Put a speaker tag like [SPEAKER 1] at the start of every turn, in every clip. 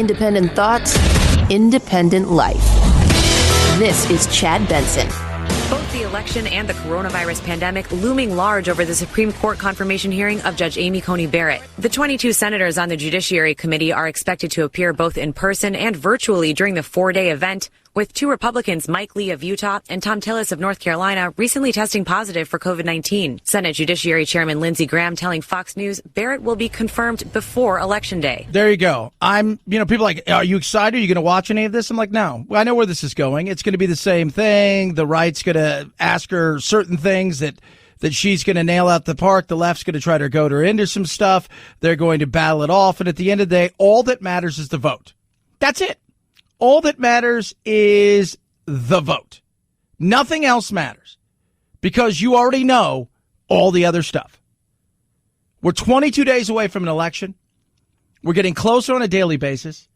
[SPEAKER 1] Independent thoughts, independent life. This is Chad Benson.
[SPEAKER 2] Both the election and the coronavirus pandemic looming large over the Supreme Court confirmation hearing of Judge Amy Coney Barrett. The 22 senators on the Judiciary Committee are expected to appear both in person and virtually during the 4-day event, with 2 Republicans, Mike Lee of Utah and Tom Tillis of North Carolina, recently testing positive for COVID-19. Senate Judiciary Chairman Lindsey Graham telling Fox News Barrett will be confirmed before Election Day.
[SPEAKER 3] There you go. People are like, are you excited? Are you going to watch any of this? I'm like, no. I know where this is going. It's going to be the same thing. The right's going to ask her certain things that she's going to nail out the park. The left's going to try to goad her into some stuff. They're going to battle it off. And at the end of the day, all that matters is the vote. That's it. All that matters is the vote. Nothing else matters because you already know all the other stuff. We're 22 days away from an election. We're getting closer on a daily basis.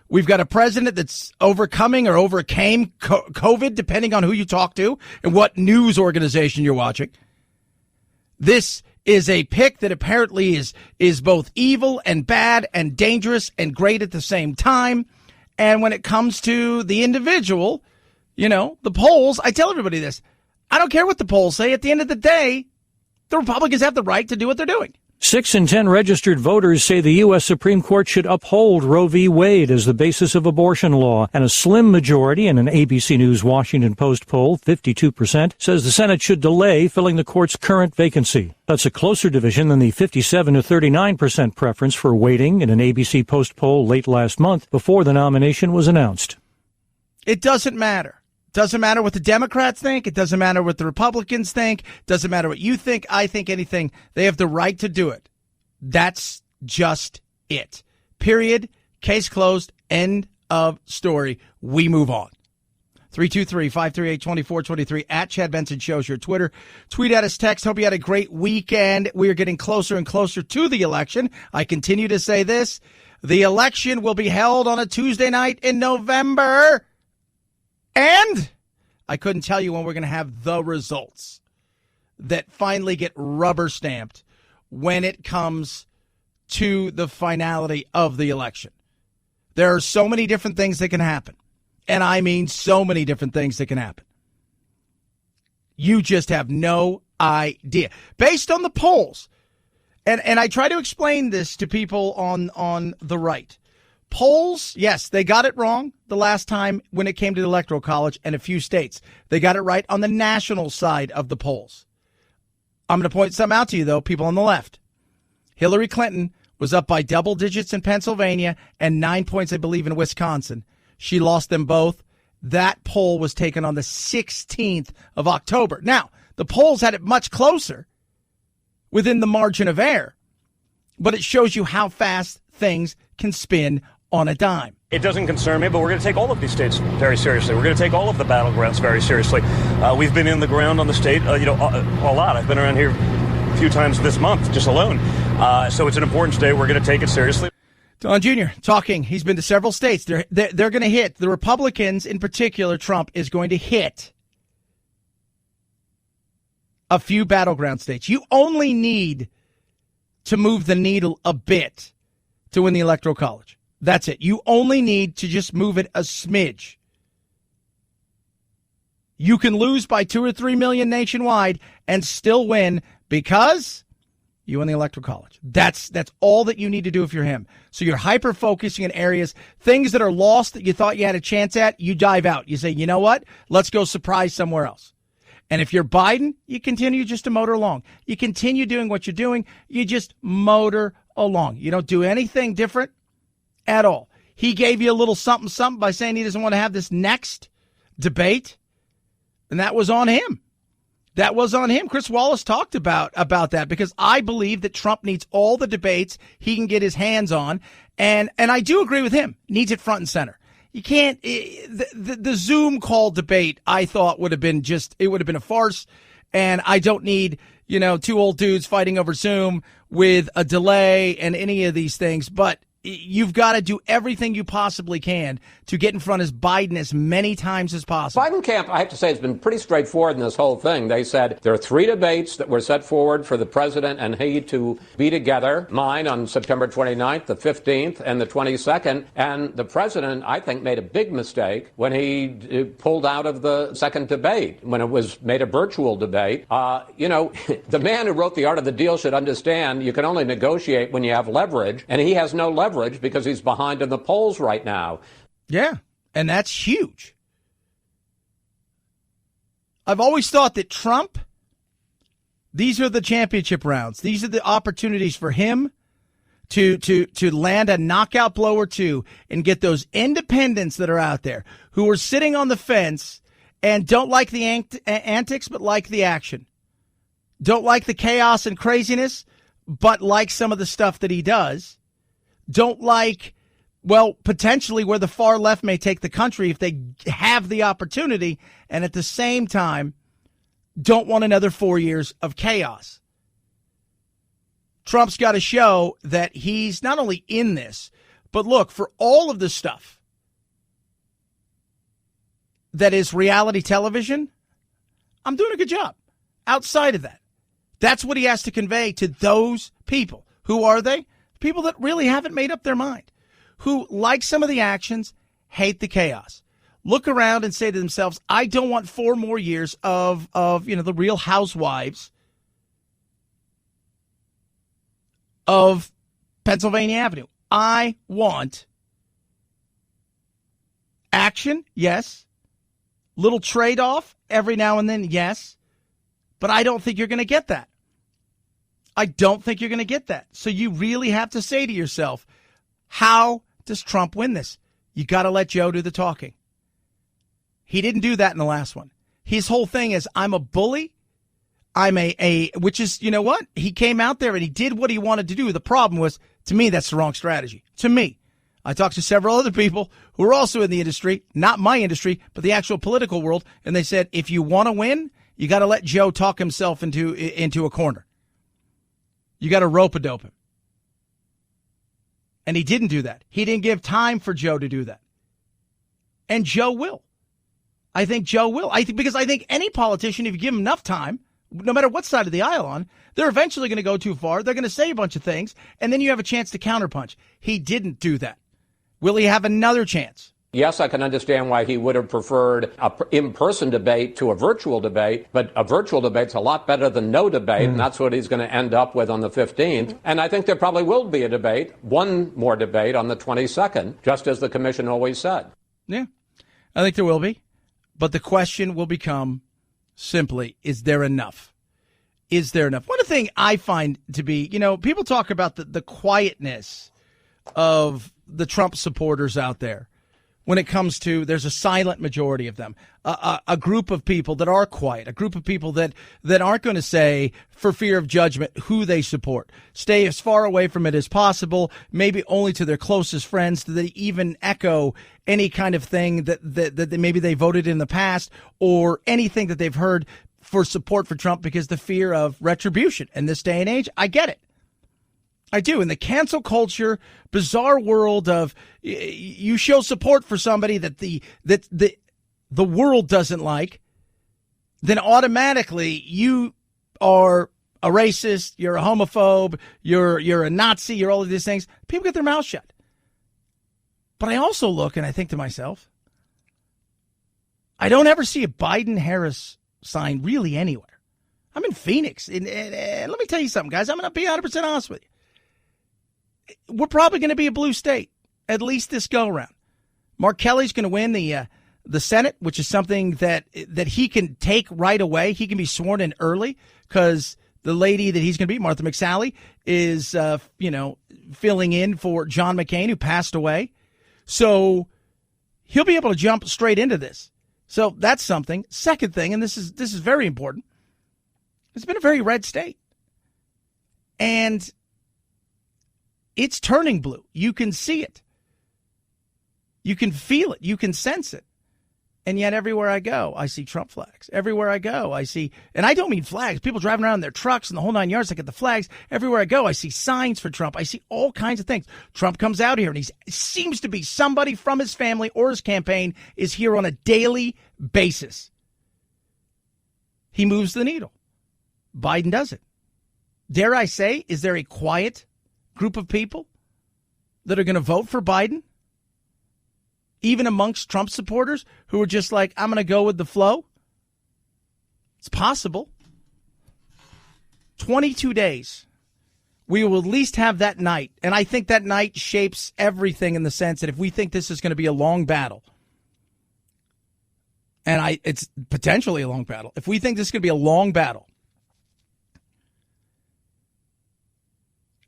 [SPEAKER 3] We've got a president that's overcoming or overcame COVID, depending on who you talk to and what news organization you're watching. This is a pick that apparently is both evil and bad and dangerous and great at the same time. And when it comes to the individual, the polls, I tell everybody this. I don't care what the polls say. At the end of the day, the Republicans have the right to do what they're doing.
[SPEAKER 4] 6 in 10 registered voters say the U.S. Supreme Court should uphold Roe v. Wade as the basis of abortion law. And a slim majority in an ABC News Washington Post poll, 52%, says the Senate should delay filling the court's current vacancy. That's a closer division than the 57 to 39% preference for waiting in an ABC Post poll late last month before the nomination was announced.
[SPEAKER 3] It doesn't matter. Doesn't matter what the Democrats think. It doesn't matter what the Republicans think. Doesn't matter what you think, I think, anything. They have the right to do it. That's just it. Period. Case closed. End of story. We move on. 323-538-2423 at Chad Benson Show's your Twitter. Tweet at us, text. Hope you had a great weekend. We are getting closer and closer to the election. I continue to say this. The election will be held on a Tuesday night in November. And I couldn't tell you when we're going to have the results that finally get rubber stamped when it comes to the finality of the election. There are so many different things that can happen. And I mean so many different things that can happen. You just have no idea. Based on the polls, and I try to explain this to people on the right. Polls, yes, they got it wrong the last time when it came to the Electoral College and a few states. They got it right on the national side of the polls. I'm going to point something out to you, though, people on the left. Hillary Clinton was up by double digits in Pennsylvania and 9 points, I believe, in Wisconsin. She lost them both. That poll was taken on the 16th of October. Now, the polls had it much closer within the margin of error, but it shows you how fast things can spin on a dime.
[SPEAKER 5] It doesn't concern me, but we're going to take all of these states very seriously. We're going to take all of the battlegrounds very seriously. We've been in the ground on the state, a lot. I've been around here a few times this month, just alone. So it's an important state. We're going to take it seriously.
[SPEAKER 3] Don Jr. talking. He's been to several states. They're going to hit. The Republicans, in particular, Trump, is going to hit a few battleground states. You only need to move the needle a bit to win the Electoral College. That's it. You only need to just move it a smidge. You can lose by 2 or 3 million nationwide and still win because you win the Electoral College. That's all that you need to do if you're him. So you're hyper-focusing in areas, things that are lost that you thought you had a chance at, you dive out. You say, you know what? Let's go surprise somewhere else. And if you're Biden, you continue just to motor along. You continue doing what you're doing. You just motor along. You don't do anything different at all. He gave you a little something by saying he doesn't want to have this next debate, and that was on him. That was on him. Chris Wallace talked about that because I believe that Trump needs all the debates he can get his hands on, and I do agree with him. Needs it front and center. You can't the Zoom call debate. I thought would have been a farce, and I don't need 2 old dudes fighting over Zoom with a delay and any of these things. But you've got to do everything you possibly can to get in front of Biden as many times as possible.
[SPEAKER 6] Biden camp, I have to say, has been pretty straightforward in this whole thing. They said there are 3 debates that were set forward for the president and he to be together, mine on September 29th, the 15th, and the 22nd. And the president, I think, made a big mistake when he pulled out of the second debate, when it was made a virtual debate. The man who wrote The Art of the Deal should understand you can only negotiate when you have leverage, and he has no leverage because he's behind in the polls right now.
[SPEAKER 3] Yeah, and that's huge. I've always thought that Trump, these are the championship rounds. These are the opportunities for him to land a knockout blow or two and get those independents that are out there who are sitting on the fence and don't like the antics but like the action. Don't like the chaos and craziness but like some of the stuff that he does. Don't like, well, potentially where the far left may take the country if they have the opportunity, and at the same time, don't want another 4 years of chaos. Trump's got to show that he's not only in this, but look, for all of the stuff that is reality television, I'm doing a good job. Outside of that, that's what he has to convey to those people. Who are they? People that really haven't made up their mind, who like some of the actions, hate the chaos. Look around and say to themselves, I don't want 4 more years of the Real Housewives of Pennsylvania Avenue. I want action, yes. Little trade-off every now and then, yes. But I don't think you're going to get that. I don't think you're going to get that. So you really have to say to yourself, how does Trump win this? You got to let Joe do the talking. He didn't do that in the last one. His whole thing is, I'm a bully. I'm which is, you know what? He came out there and he did what he wanted to do. The problem was, to me, that's the wrong strategy. To me. I talked to several other people who are also in the industry, not my industry, but the actual political world. And they said, if you want to win, you got to let Joe talk himself into a corner. You got to rope-a-dope him. And he didn't do that. He didn't give time for Joe to do that. And Joe will. I think Joe will. Because I think any politician, if you give him enough time, no matter what side of the aisle on, they're eventually going to go too far. They're going to say a bunch of things, and then you have a chance to counterpunch. He didn't do that. Will he have another chance?
[SPEAKER 6] Yes, I can understand why he would have preferred an in-person debate to a virtual debate, but a virtual debate's a lot better than no debate, and that's what he's going to end up with on the 15th. And I think there probably will be a debate, one more debate on the 22nd, just as the commission always said.
[SPEAKER 3] Yeah, I think there will be. But the question will become simply, is there enough? Is there enough? One thing I find to be, people talk about the quietness of the Trump supporters out there. When it comes to, there's a silent majority of them, a group of people that are quiet, a group of people that aren't going to say, for fear of judgment, who they support. Stay as far away from it as possible, maybe only to their closest friends, that they even echo any kind of thing that maybe they voted in the past or anything that they've heard for support for Trump because the fear of retribution. In this day and age, I get it. I do. In the cancel culture, bizarre world of you show support for somebody that the world doesn't like, then automatically you are a racist, you're a homophobe, you're a Nazi, you're all of these things. People get their mouths shut. But I also look and I think to myself, I don't ever see a Biden-Harris sign really anywhere. I'm in Phoenix. And let me tell you something, guys. I'm going to be 100% honest with you. We're probably going to be a blue state, at least this go-around. Mark Kelly's going to win the Senate, which is something that he can take right away. He can be sworn in early because the lady that he's going to beat, Martha McSally, is filling in for John McCain, who passed away. So he'll be able to jump straight into this. So that's something. Second thing, and this is very important. It's been a very red state. And it's turning blue. You can see it. You can feel it. You can sense it. And yet everywhere I go, I see Trump flags. Everywhere I go, I see, and I don't mean flags, people driving around in their trucks and the whole 9 yards, like at the flags. Everywhere I go, I see signs for Trump. I see all kinds of things. Trump comes out here and he seems to be somebody from his family or his campaign is here on a daily basis. He moves the needle. Biden doesn't. Dare I say, is there a quiet group of people that are going to vote for Biden? Even amongst Trump supporters who are just like, I'm going to go with the flow? It's possible. 22 days. We will at least have that night. And I think that night shapes everything in the sense that if we think this is going to be a long battle, and it's potentially a long battle. If we think this is going to be a long battle,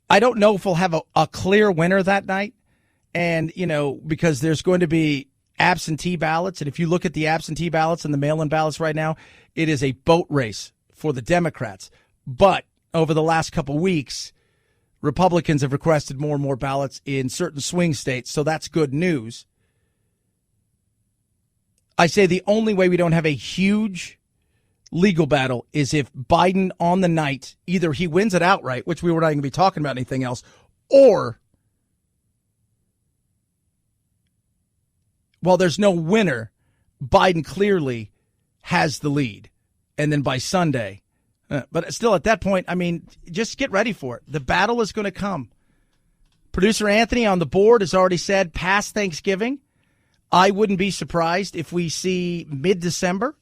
[SPEAKER 3] I don't know if we'll have a clear winner that night. And, because there's going to be absentee ballots. And if you look at the absentee ballots and the mail-in ballots right now, it is a boat race for the Democrats. But over the last couple of weeks, Republicans have requested more and more ballots in certain swing states. So that's good news. I say the only way we don't have a huge legal battle is if Biden on the night, either he wins it outright, which we were not going to be talking about anything else, or while there's no winner, Biden clearly has the lead. And then by Sunday, but still at that point, just get ready for it. The battle is going to come. Producer Anthony on the board has already said past Thanksgiving. I wouldn't be surprised if we see mid-December,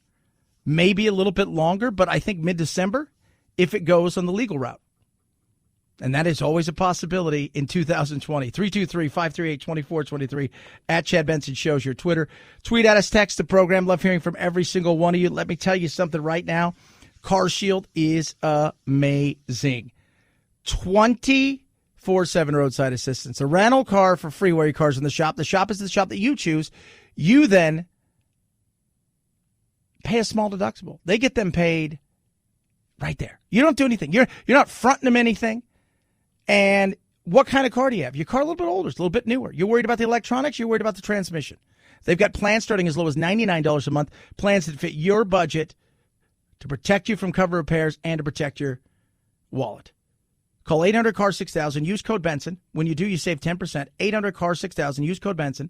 [SPEAKER 3] maybe a little bit longer, but I think mid-December if it goes on the legal route. And that is always a possibility in 2020. 323-538-2423 at Chad Benson Shows your Twitter. Tweet at us, text the program. Love hearing from every single one of you. Let me tell you something right now. Car Shield is amazing. 24/7 roadside assistance. A rental car for free where your car's in the shop. The shop is the shop that you choose. You then pay a small deductible. They get them paid right there. You don't do anything. You're not fronting them anything. And what kind of car do you have? Your car a little bit older, it's a little bit newer. You're worried about the electronics, you're worried about the transmission. They've got plans starting as low as $99 a month, plans that fit your budget to protect you from cover repairs and to protect your wallet. Call 800-CAR-6000, use code Benson. When you do, you save 10%. 800-CAR-6000, use code Benson.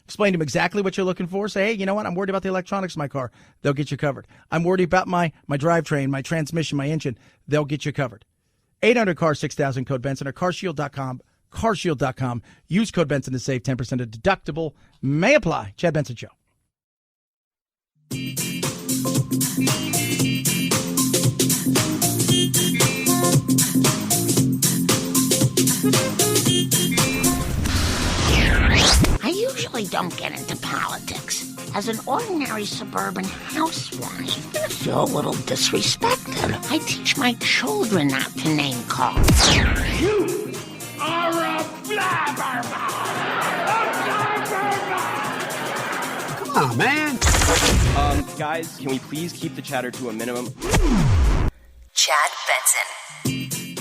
[SPEAKER 3] Explain to them exactly what you're looking for. Say, hey, you know what? I'm worried about the electronics of my car. They'll get you covered. I'm worried about my drivetrain, my transmission, my engine. They'll get you covered. 800-CAR-6000, code Benson, or carshield.com. Carshield.com. Use code Benson to save 10%. A deductible may apply. Chad Benson Show.
[SPEAKER 7] I usually don't get into politics. As an ordinary suburban housewife, I feel a little disrespected. I teach my children not to name call.
[SPEAKER 8] You are a blabbermouth! Come on, man!
[SPEAKER 9] Guys, can we please keep the chatter to a minimum?
[SPEAKER 1] Chad Benson.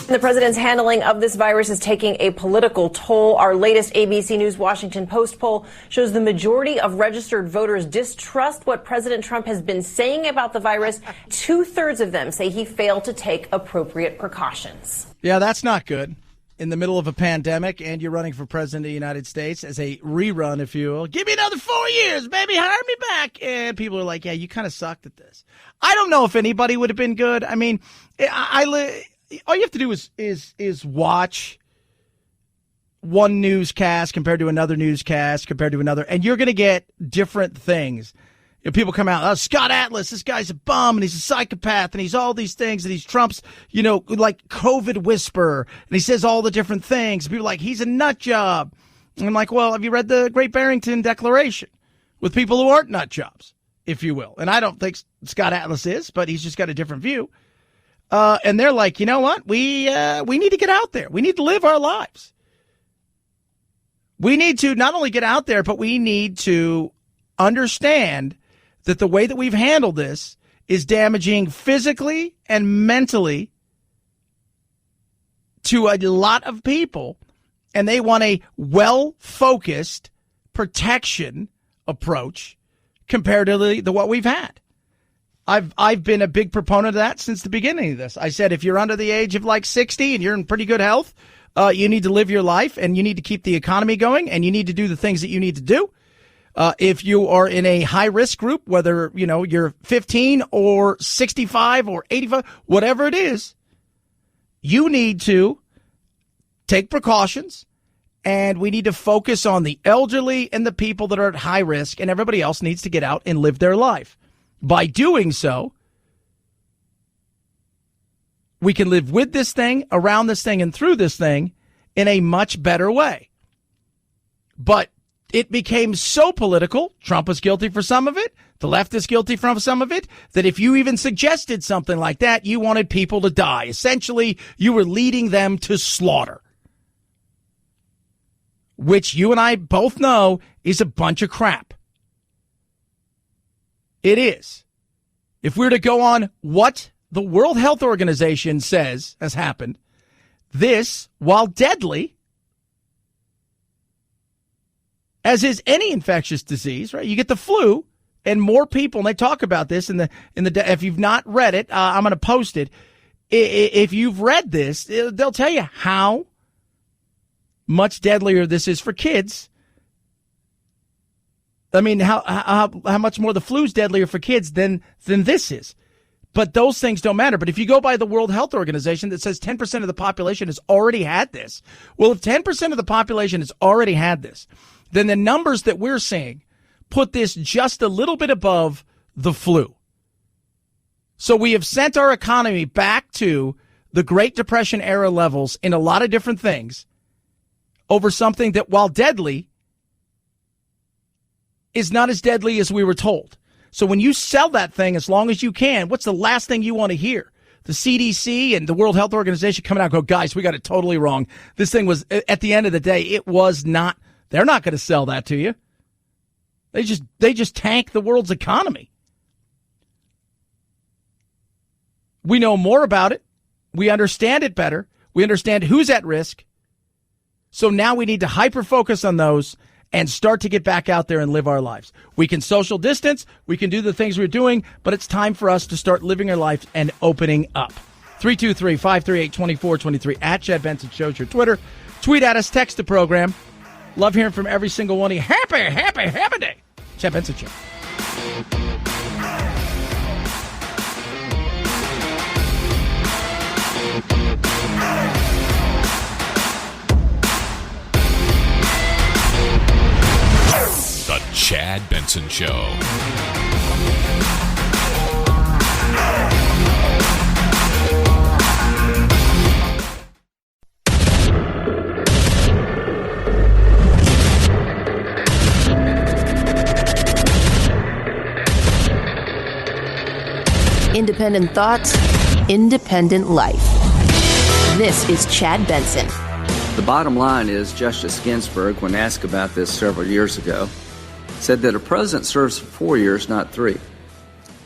[SPEAKER 2] The president's handling of this virus is taking a political toll. Our latest ABC News Washington Post poll shows the majority of registered voters distrust what President Trump has been saying about the virus. 2/3 of them say he failed to take appropriate precautions.
[SPEAKER 3] Yeah, that's not good. In the middle of a pandemic, and you're running for president of the United States as a rerun, if you will. Give me another 4 years, baby. Hire me back. And people are like, yeah, you kind of sucked at this. I don't know if anybody would have been good. I mean, all you have to do is watch one newscast compared to another newscast compared to another, and you're going to get different things. People come out, oh, Scott Atlas, this guy's a bum, and he's a psychopath, and he's all these things, and he's Trump's, like COVID whisperer, and he says all the different things. People are like, he's a nut job. And I'm like, well, have you read the Great Barrington Declaration with people who aren't nut jobs, if you will? And I don't think Scott Atlas is, but he's just got a different view. And they're like, you know what? We need to get out there. We need to live our lives. We need to not only get out there, but we need to understand that the way that we've handled this is damaging physically and mentally to a lot of people. And they want a well-focused protection approach comparatively to what we've had. I've been a big proponent of that since the beginning of this. I said, if you're under the age of like 60 and you're in pretty good health, you need to live your life and you need to keep the economy going and you need to do the things that you need to do. If you are in a high risk group, whether, you're 15 or 65 or 85, whatever it is, you need to take precautions, and we need to focus on the elderly and the people that are at high risk, and everybody else needs to get out and live their life. By doing so, we can live with this thing, around this thing, and through this thing in a much better way. But it became so political. Trump was guilty for some of it. The left is guilty for some of it, that if you even suggested something like that, you wanted people to die. Essentially, you were leading them to slaughter, which you and I both know is a bunch of crap. It is. If we're to go on what the World Health Organization says has happened, this, while deadly, as is any infectious disease, right? You get the flu, and more people, and they talk about this in the. If you've not read it, I'm going to post it. If you've read this, they'll tell you how much deadlier this is for kids. I mean, how much more the flu's deadlier for kids than this is. But those things don't matter. But if you go by the World Health Organization that says 10% of the population has already had this, well, if 10% of the population has already had this, then the numbers that we're seeing put this just a little bit above the flu. So we have sent our economy back to the Great Depression era levels in a lot of different things over something that, while deadly, is not as deadly as we were told. So when you sell that thing as long as you can, what's the last thing you want to hear? The CDC and the World Health Organization coming out and go, guys, we got it totally wrong. This thing was, at the end of the day, it was not, they're not going to sell that to you. They just tank the world's economy. We know more about it. We understand it better. We understand who's at risk. So now we need to hyper-focus on those and start to get back out there and live our lives. We can social distance. We can do the things we're doing, but it's time for us to start living our lives and opening up. 323-538-2423 at Chad Benson Show's your Twitter. Tweet at us, text the program. Love hearing from every single one of you. Happy day. Chad Benson Show.
[SPEAKER 10] The Chad Benson Show.
[SPEAKER 1] Independent thoughts, independent life. This is Chad Benson.
[SPEAKER 11] The bottom line is Justice Ginsburg, when asked about this several years ago, said that a president serves for 4 years, not 3.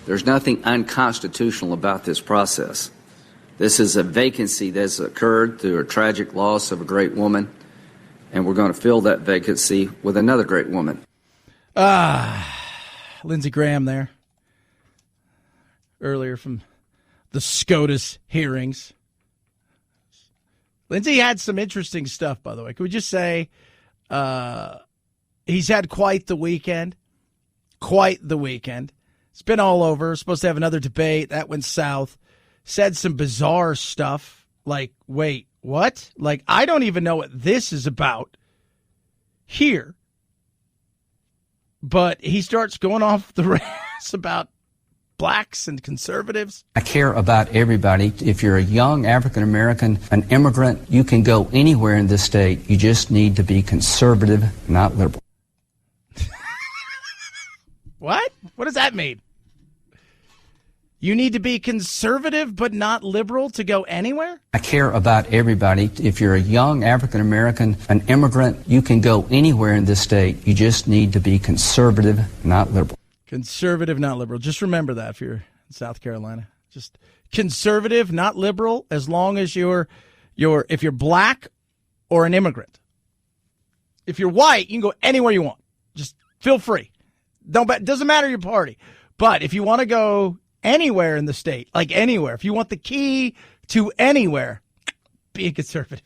[SPEAKER 11] There's nothing unconstitutional about this process. This is a vacancy that's occurred through a tragic loss of a great woman, and we're going to fill that vacancy with another great woman.
[SPEAKER 3] Lindsey Graham there. Earlier from the SCOTUS hearings. Lindsey had some interesting stuff, by the way. Could we just say he's had quite the weekend? Quite the weekend. It's been all over. Supposed to have another debate. That went south. Said some bizarre stuff. Like, wait, what? Like, I don't even know what this is about here. But he starts going off the rails about blacks and conservatives.
[SPEAKER 12] I care about everybody. If you're a young African American, an immigrant, you can go anywhere in this state. You just need to be conservative, not liberal.
[SPEAKER 3] What? What does that mean? You need to be conservative but not liberal to go anywhere?
[SPEAKER 12] I care about everybody. If you're a young African American, an immigrant, you can go anywhere in this state. You just need to be conservative, not liberal.
[SPEAKER 3] Conservative, not liberal. Just remember that if you're in South Carolina. Just conservative, not liberal, as long as if you're black or an immigrant. If you're white, you can go anywhere you want. Just feel free. Doesn't matter your party. But if you want to go anywhere in the state, like anywhere, if you want the key to anywhere, be a conservative.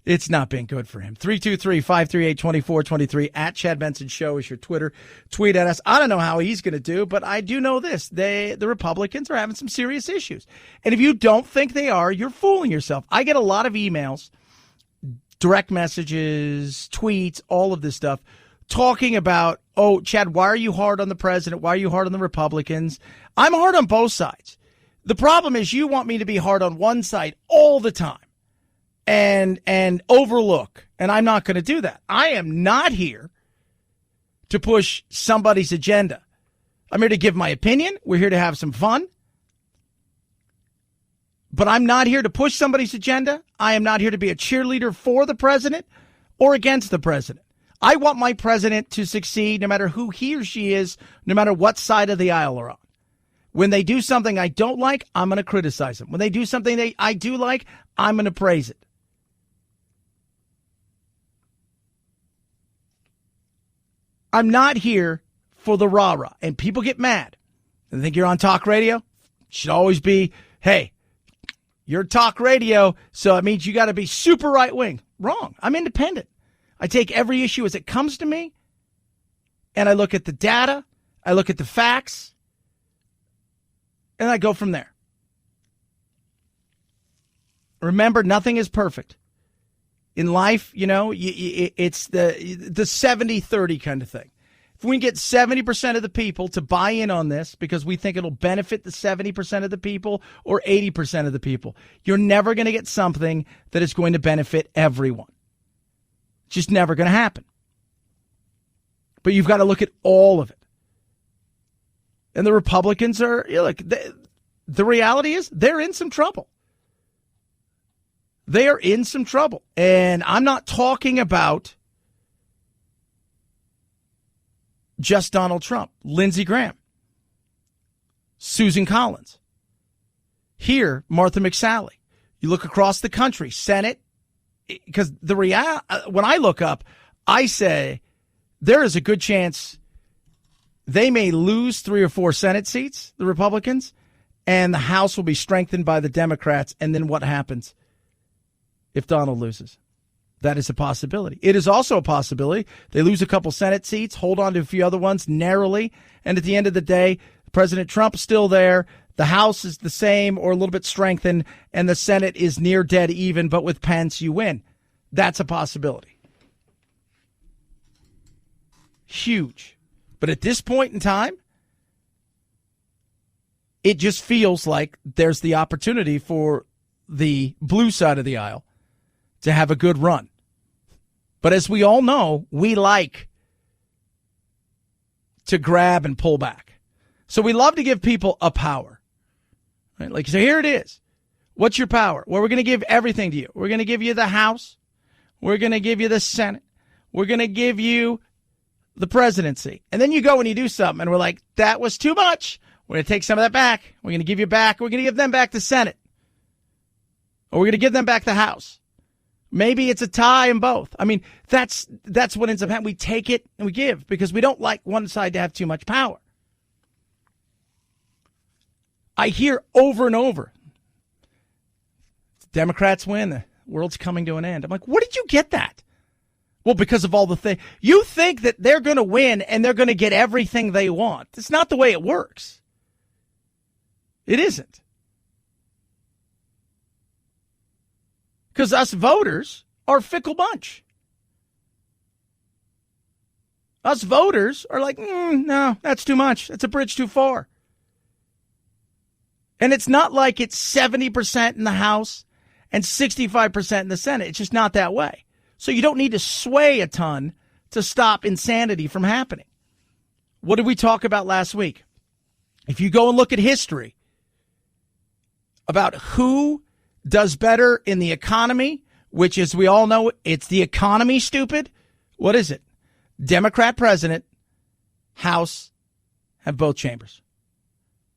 [SPEAKER 3] It's not been good for him. 323-538-2423 at Chad Benson Show is your Twitter. Tweet at us. I don't know how he's going to do, but I do know this. The Republicans are having some serious issues. And if you don't think they are, you're fooling yourself. I get a lot of emails, direct messages, tweets, all of this stuff, talking about, oh, Chad, why are you hard on the president? Why are you hard on the Republicans? I'm hard on both sides. The problem is you want me to be hard on one side all the time. And overlook. And I'm not going to do that. I am not here to push somebody's agenda. I'm here to give my opinion. We're here to have some fun. But I'm not here to push somebody's agenda. I am not here to be a cheerleader for the president or against the president. I want my president to succeed no matter who he or she is, no matter what side of the aisle they're on. When they do something I don't like, I'm going to criticize them. When they do something I do like, I'm going to praise it. I'm not here for the rah-rah. And people get mad. They think you're on talk radio. It should always be, hey, you're talk radio, so it means you got to be super right-wing. Wrong. I'm independent. I take every issue as it comes to me, and I look at the data, I look at the facts, and I go from there. Remember, nothing is perfect. In life, you know, it's the 70-30 kind of thing. If we can get 70% of the people to buy in on this because we think it'll benefit the 70% of the people or 80% of the people, you're never going to get something that is going to benefit everyone. It's just never going to happen. But you've got to look at all of it. And the Republicans are, you know, like, the reality is they're in some trouble. They are in some trouble. And I'm not talking about just Donald Trump, Lindsey Graham, Susan Collins. Here, Martha McSally. You look across the country, Senate, because when I look up, I say there is a good chance they may lose 3 or 4 Senate seats, the Republicans, and the House will be strengthened by the Democrats. And then what happens if Donald loses? That is a possibility. It is also a possibility they lose a couple Senate seats, hold on to a few other ones narrowly, and at the end of the day, President Trump is still there. The House is the same or a little bit strengthened, and the Senate is near dead even, but with Pence, you win. That's a possibility. Huge. But at this point in time, it just feels like there's the opportunity for the blue side of the aisle to have a good run. But as we all know, we like to grab and pull back. So we love to give people a power. Right? Like, so here it is. What's your power? Well, we're going to give everything to you. We're going to give you the House. We're going to give you the Senate. We're going to give you the presidency. And then you go and you do something, and we're like, that was too much. We're going to take some of that back. We're going to give you back. We're going to give them back the Senate. Or we're going to give them back the House. Maybe it's a tie in both. I mean, that's what ends up happening. We take it and we give because we don't like one side to have too much power. I hear over and over, Democrats win, the world's coming to an end. I'm like, where did you get that? Well, because of all the things. You think that they're going to win and they're going to get everything they want. It's not the way it works. It isn't. Because us voters are a fickle bunch. Us voters are like, no, that's too much. That's a bridge too far. And it's not like it's 70% in the House and 65% in the Senate. It's just not that way. So you don't need to sway a ton to stop insanity from happening. What did we talk about last week? If you go and look at history about who does better in the economy, which, as we all know, it's the economy, stupid. What is it? Democrat president, House, have both chambers.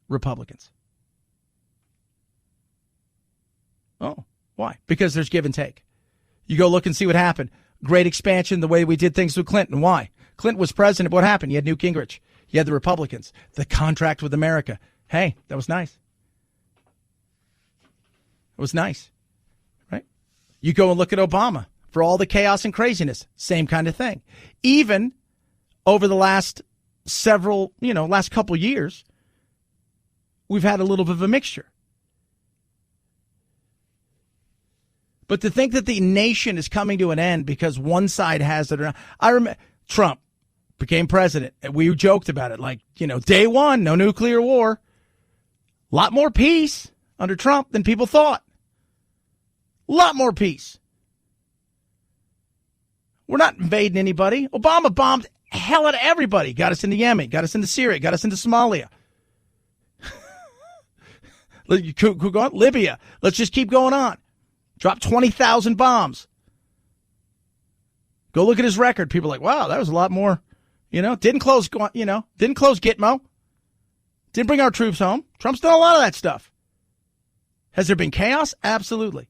[SPEAKER 3] Republicans. Oh, why? Because there's give and take. You go look and see what happened. Great expansion, the way we did things with Clinton. Why? Clinton was president, what happened? You had Newt Gingrich. You had the Republicans. The contract with America. Hey, that was nice. It was nice, right? You go and look at Obama for all the chaos and craziness. Same kind of thing. Even over the last last couple years, we've had a little bit of a mixture. But to think that the nation is coming to an end because one side has it or not. I remember Trump became president, and we joked about it like, day one, no nuclear war. A lot more peace under Trump than people thought. A lot more peace. We're not invading anybody. Obama bombed hell out of everybody. Got us into Yemen, got us into Syria, got us into Somalia. Libya. Let's just keep going on. Dropped 20,000 bombs. Go look at his record. People are like, wow, that was a lot more. Didn't close Gitmo. Didn't bring our troops home. Trump's done a lot of that stuff. Has there been chaos? Absolutely.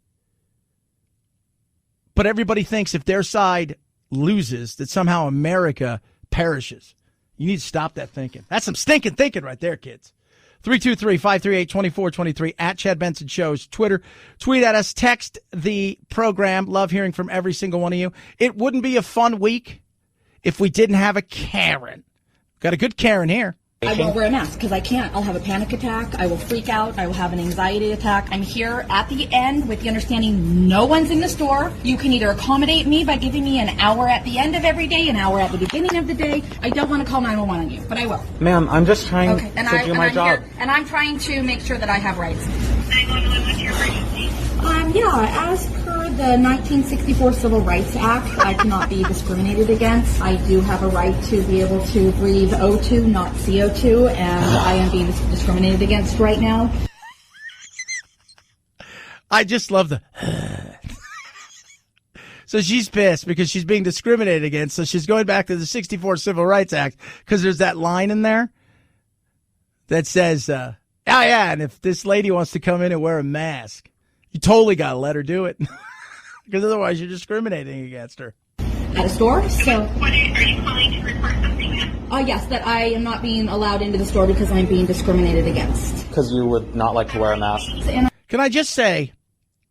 [SPEAKER 3] But everybody thinks if their side loses, that somehow America perishes. You need to stop that thinking. That's some stinking thinking right there, kids. 323-538-2423 at Chad Benson Show's Twitter. Tweet at us. Text the program. Love hearing from every single one of you. It wouldn't be a fun week if we didn't have a Karen. Got a good Karen here.
[SPEAKER 13] I won't wear a mask because I can't. I'll have a panic attack. I will freak out. I will have an anxiety attack. I'm here at the end with the understanding no one's in the store. You can either accommodate me by giving me an hour at the end of every day, an hour at the beginning of the day. I don't want to call 911 on you, but I will.
[SPEAKER 14] Ma'am, I'm just trying to do my job.
[SPEAKER 13] And I'm trying to make sure that I have rights.
[SPEAKER 15] 911, what's your emergency?
[SPEAKER 13] As per the 1964 Civil Rights Act, I cannot be discriminated against. I do have a right to be able to breathe O2, not CO2, and I am being discriminated against right now.
[SPEAKER 3] I just love the... So she's pissed because she's being discriminated against, so she's going back to the 64 Civil Rights Act because there's that line in there that says, and if this lady wants to come in and wear a mask, you totally got to let her do it because otherwise you're discriminating against her.
[SPEAKER 13] At a store? So,
[SPEAKER 15] are you calling to report something?
[SPEAKER 13] Yes, that I am not being allowed into the store because I'm being discriminated against.
[SPEAKER 14] Because you would not like to wear a mask.
[SPEAKER 3] Can I just say,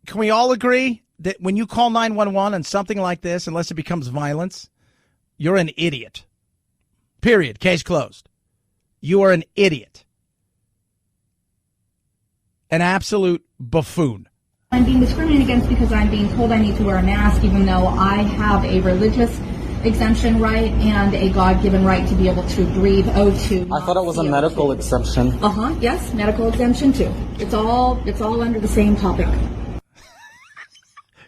[SPEAKER 3] can we all agree that when you call 911 on something like this, unless it becomes violence, you're an idiot. Period. Case closed. You are an idiot. An absolute buffoon.
[SPEAKER 13] I'm being discriminated against because I'm being told I need to wear a mask even though I have a religious exemption right and a God-given right to be able to breathe O2.
[SPEAKER 14] I thought it was a medical exemption.
[SPEAKER 13] Yes, medical exemption too. It's all under the same topic.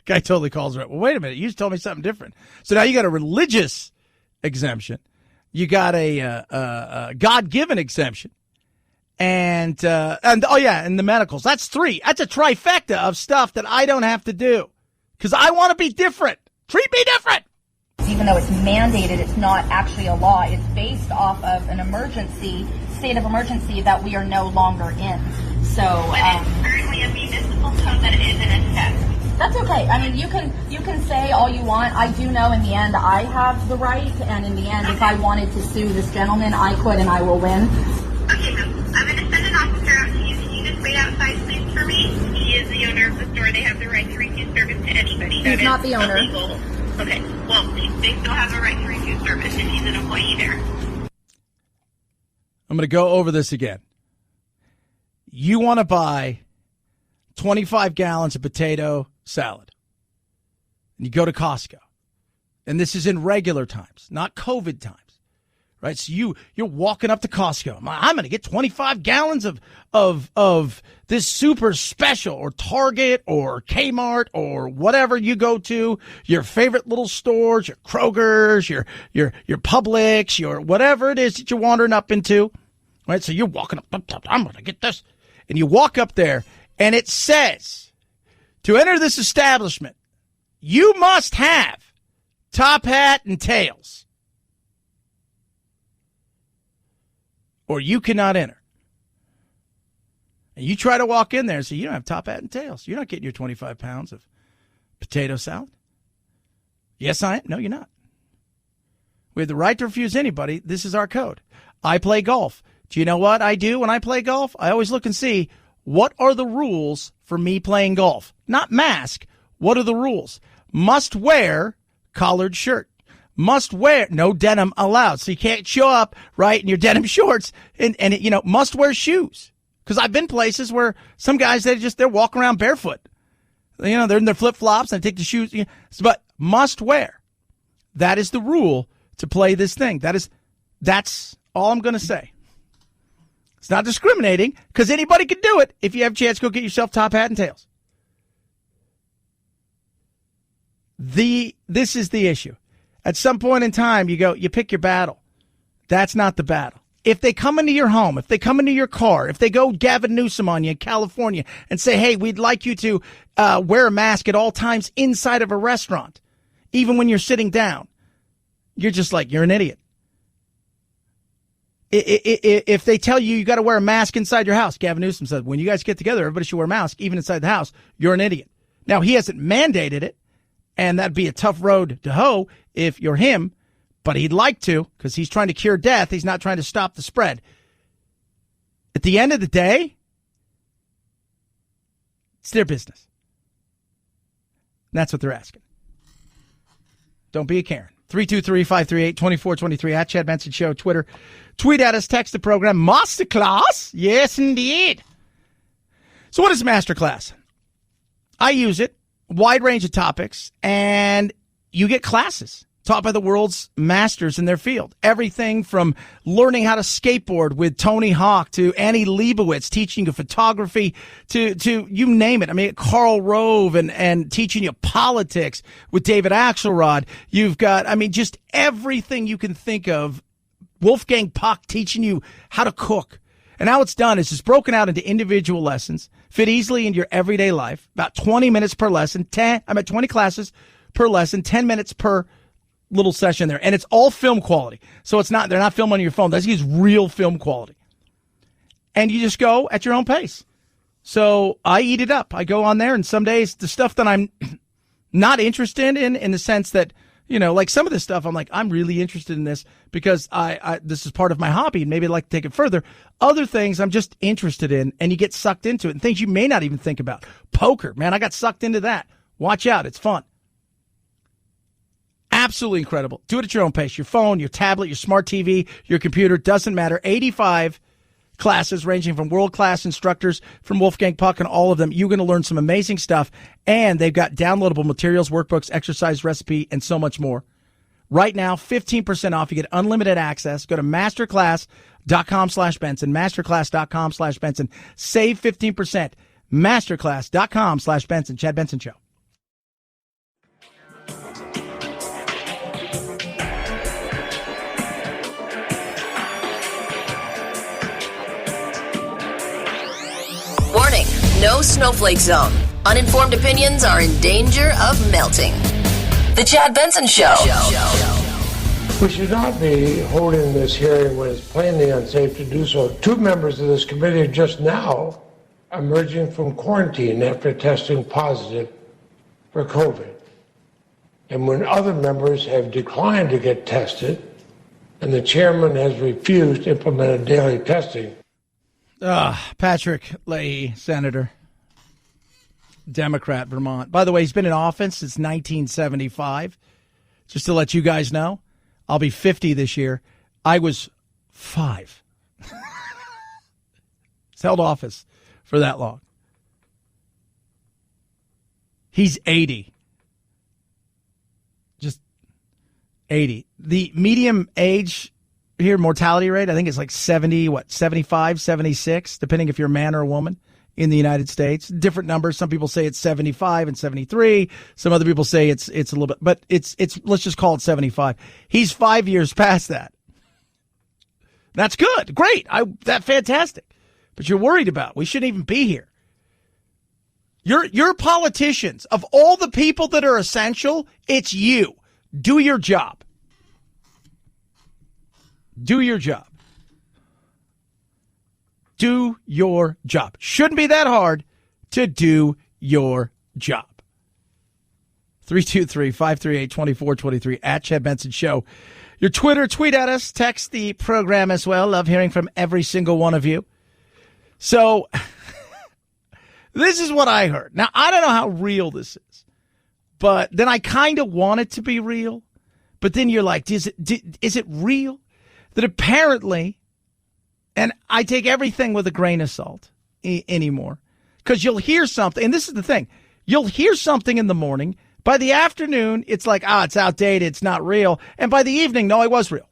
[SPEAKER 3] Guy totally calls her up. Well, wait a minute. You just told me something different. So now you got a religious exemption. You got a God-given exemption. And the medicals. That's three. That's a trifecta of stuff that I don't have to do because I want to be different. Treat me different.
[SPEAKER 13] Even though it's mandated, it's not actually a law. It's based off of an state of emergency that we are no longer in. So,
[SPEAKER 15] but it's currently a municipal code that it is in effect.
[SPEAKER 13] That's okay. I mean, you can say all you want. I do know in the end I have the right, and in the end, if I wanted to sue this gentleman, I could, and I will win.
[SPEAKER 15] Okay, ma'am. I'm going to send an officer out to you. Can you just wait outside, please, for me? He is the owner of the store. They have the right to refuse service to anybody.
[SPEAKER 13] He's not the owner.
[SPEAKER 15] Illegal. Okay. Well, they still have a right to refuse service if he's an employee there.
[SPEAKER 3] I'm going to go over this again. You want to buy 25 gallons of potato salad. And you go to Costco. And this is in regular times, not COVID times. Right, so you're walking up to Costco. I'm going to get 25 gallons of this super special, or Target or Kmart or whatever you go to, your favorite little stores, your Kroger's, your Publix, your whatever it is that you're wandering up into. Right, so you're walking up. I'm going to get this, and you walk up there, and it says, to enter this establishment, you must have top hat and tails. Or you cannot enter. And you try to walk in there and say, you don't have top hat and tails. You're not getting your 25 pounds of potato salad. Yes, I am. No, you're not. We have the right to refuse anybody. This is our code. I play golf. Do you know what I do when I play golf? I always look and see what are the rules for me playing golf. Not mask. What are the rules? Must wear collared shirt. Must wear, no denim allowed. So you can't show up, right, in your denim shorts and must wear shoes. Because I've been places where some guys, they're walking around barefoot. They're in their flip-flops and take the shoes. But must wear. That is the rule to play this thing. That's all I'm going to say. It's not discriminating because anybody can do it. If you have a chance, go get yourself top hat and tails. This is the issue. At some point in time, you pick your battle. That's not the battle. If they come into your home, if they come into your car, if they go Gavin Newsom on you in California and say, hey, we'd like you to wear a mask at all times inside of a restaurant, even when you're sitting down, you're just like, you're an idiot. If they tell you got to wear a mask inside your house, Gavin Newsom said, when you guys get together, everybody should wear a mask, even inside the house, you're an idiot. Now, he hasn't mandated it, and that'd be a tough road to hoe if you're him, but he'd like to because he's trying to cure death. He's not trying to stop the spread. At the end of the day, it's their business. And that's what they're asking. Don't be a Karen. 323-538-2423 at Chad Benson Show, Twitter. Tweet at us, text the program. Masterclass? Yes, indeed. So what is Masterclass? I use it, wide range of topics, and you get classes taught by the world's masters in their field. Everything from learning how to skateboard with Tony Hawk to Annie Leibovitz teaching you photography to you name it. I mean, Karl Rove and teaching you politics with David Axelrod. You've got, just everything you can think of. Wolfgang Puck teaching you how to cook. And how it's done is it's broken out into individual lessons, fit easily into your everyday life, about 20 minutes per lesson, 20 classes per lesson, 10 minutes per little session there. And it's all film quality. So they're not filming on your phone. This is real film quality. And you just go at your own pace. So I eat it up. I go on there, and some days the stuff that I'm not interested in the sense that, like some of this stuff, I'm like, I'm really interested in this because this is part of my hobby and maybe I'd like to take it further. Other things I'm just interested in, and you get sucked into it, and things you may not even think about. Poker, man, I got sucked into that. Watch out. It's fun. Absolutely incredible. Do it at your own pace. Your phone, your tablet, your smart TV, your computer, doesn't matter. 85 classes ranging from world-class instructors from Wolfgang Puck and all of them. You're going to learn some amazing stuff, and they've got downloadable materials, workbooks, exercise recipe, and so much more. Right now, 15% off. You get unlimited access. Go to masterclass.com/Benson, masterclass.com/Benson. Save 15%. Masterclass.com/Benson. Chad Benson Show.
[SPEAKER 1] Warning, no snowflake zone. Uninformed opinions are in danger of melting. The Chad Benson Show.
[SPEAKER 16] We should not be holding this hearing when it's plainly unsafe to do so. 2 members of this committee are just now emerging from quarantine after testing positive for COVID. And when other members have declined to get tested and the chairman has refused to implement daily testing.
[SPEAKER 3] Patrick Leahy, Senator, Democrat, Vermont. By the way, he's been in office since 1975. Just to let you guys know, I'll be 50 this year. I was 5. He's held office for that long. He's 80. Just 80. The medium age here, mortality rate, I think it's like 75, 76, depending if you're a man or a woman in the United States. Different numbers. Some people say it's 75 and 73. Some other people say it's a little bit, but it's let's just call it 75. He's 5 years past that. That's good. Great. That's fantastic. But you're worried about. We shouldn't even be here. You're politicians. Of all the people that are essential, it's you. Do your job. Do your job. Do your job. Shouldn't be that hard to do your job. 323-538-2423 at Chad Benson Show. Your Twitter, tweet at us, text the program as well. Love hearing from every single one of you. So, this is what I heard. Now, I don't know how real this is, but then I kind of want it to be real. But then you're like, is it real? That apparently, and I take everything with a grain of salt anymore, because you'll hear something, and this is the thing, you'll hear something in the morning. By the afternoon, it's like, it's outdated, it's not real. And by the evening, no, it was real.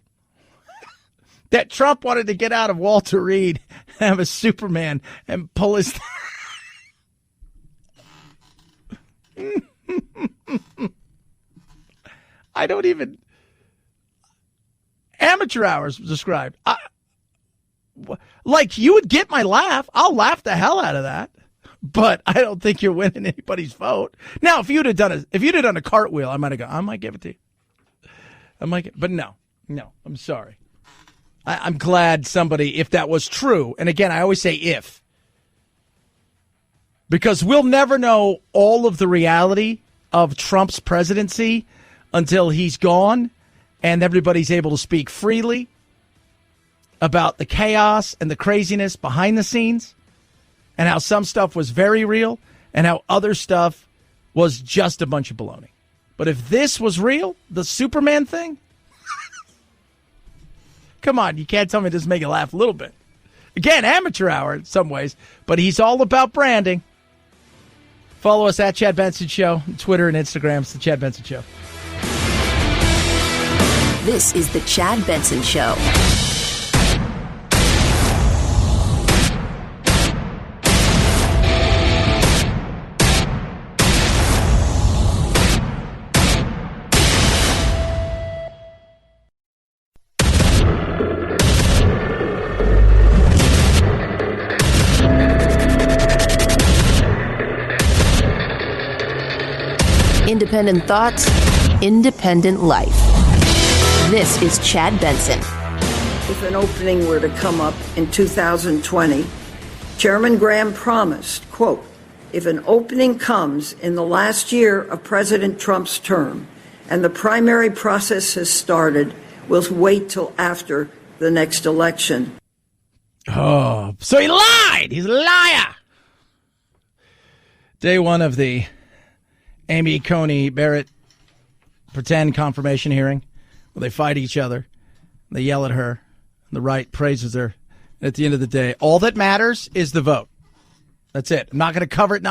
[SPEAKER 3] That Trump wanted to get out of Walter Reed, have a Superman, and pull his... I don't even... Amateur hours described. Like, you would get my laugh. I'll laugh the hell out of that. But I don't think you're winning anybody's vote. Now, if you'd have done a cartwheel, I might give it to you. But no, I'm sorry. I'm glad somebody, if that was true, and again, I always say if, because we'll never know all of the reality of Trump's presidency until he's gone and everybody's able to speak freely about the chaos and the craziness behind the scenes and how some stuff was very real and how other stuff was just a bunch of baloney. But if this was real, the Superman thing, come on, you can't tell me it doesn't make you laugh a little bit. Again, amateur hour in some ways, but he's all about branding. Follow us at Chad Benson Show, Twitter and Instagram. It's the Chad Benson Show.
[SPEAKER 1] This is the Chad Benson Show. Independent thoughts, independent life. This is Chad Benson.
[SPEAKER 17] If an opening were to come up in 2020, Chairman Graham promised, quote, if an opening comes in the last year of President Trump's term and the primary process has started, we'll wait till after the next election.
[SPEAKER 3] Oh, so he lied. He's a liar. Day one of the Amy Coney Barrett pretend confirmation hearing where they fight each other. They yell at her. And the right praises her. And at the end of the day, all that matters is the vote. That's it. I'm not going to cover it.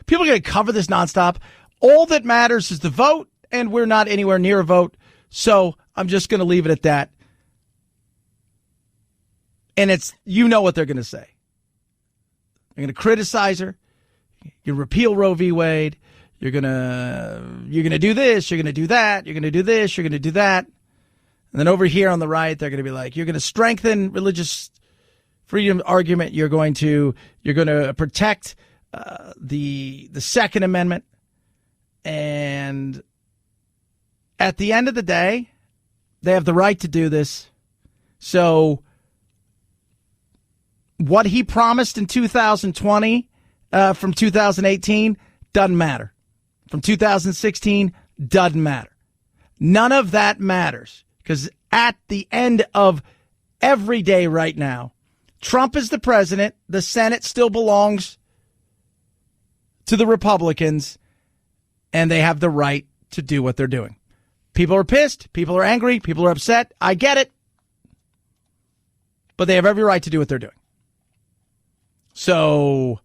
[SPEAKER 3] People are going to cover this nonstop. All that matters is the vote, and we're not anywhere near a vote. So I'm just going to leave it at that. And it's, you know what they're going to say. They're going to criticize her. You repeal Roe v. Wade. You're gonna do this, you're gonna do that, you're gonna do this, you're gonna do that. And then over here on the right, they're gonna be like, you're gonna strengthen religious freedom argument, you're gonna protect the Second Amendment. And at the end of the day, they have the right to do this. So what he promised in 2020 from 2018 doesn't matter. From 2016, doesn't matter. None of that matters because at the end of every day right now, Trump is the president. The Senate still belongs to the Republicans, and they have the right to do what they're doing. People are pissed. People are angry. People are upset. I get it. But they have every right to do what they're doing. So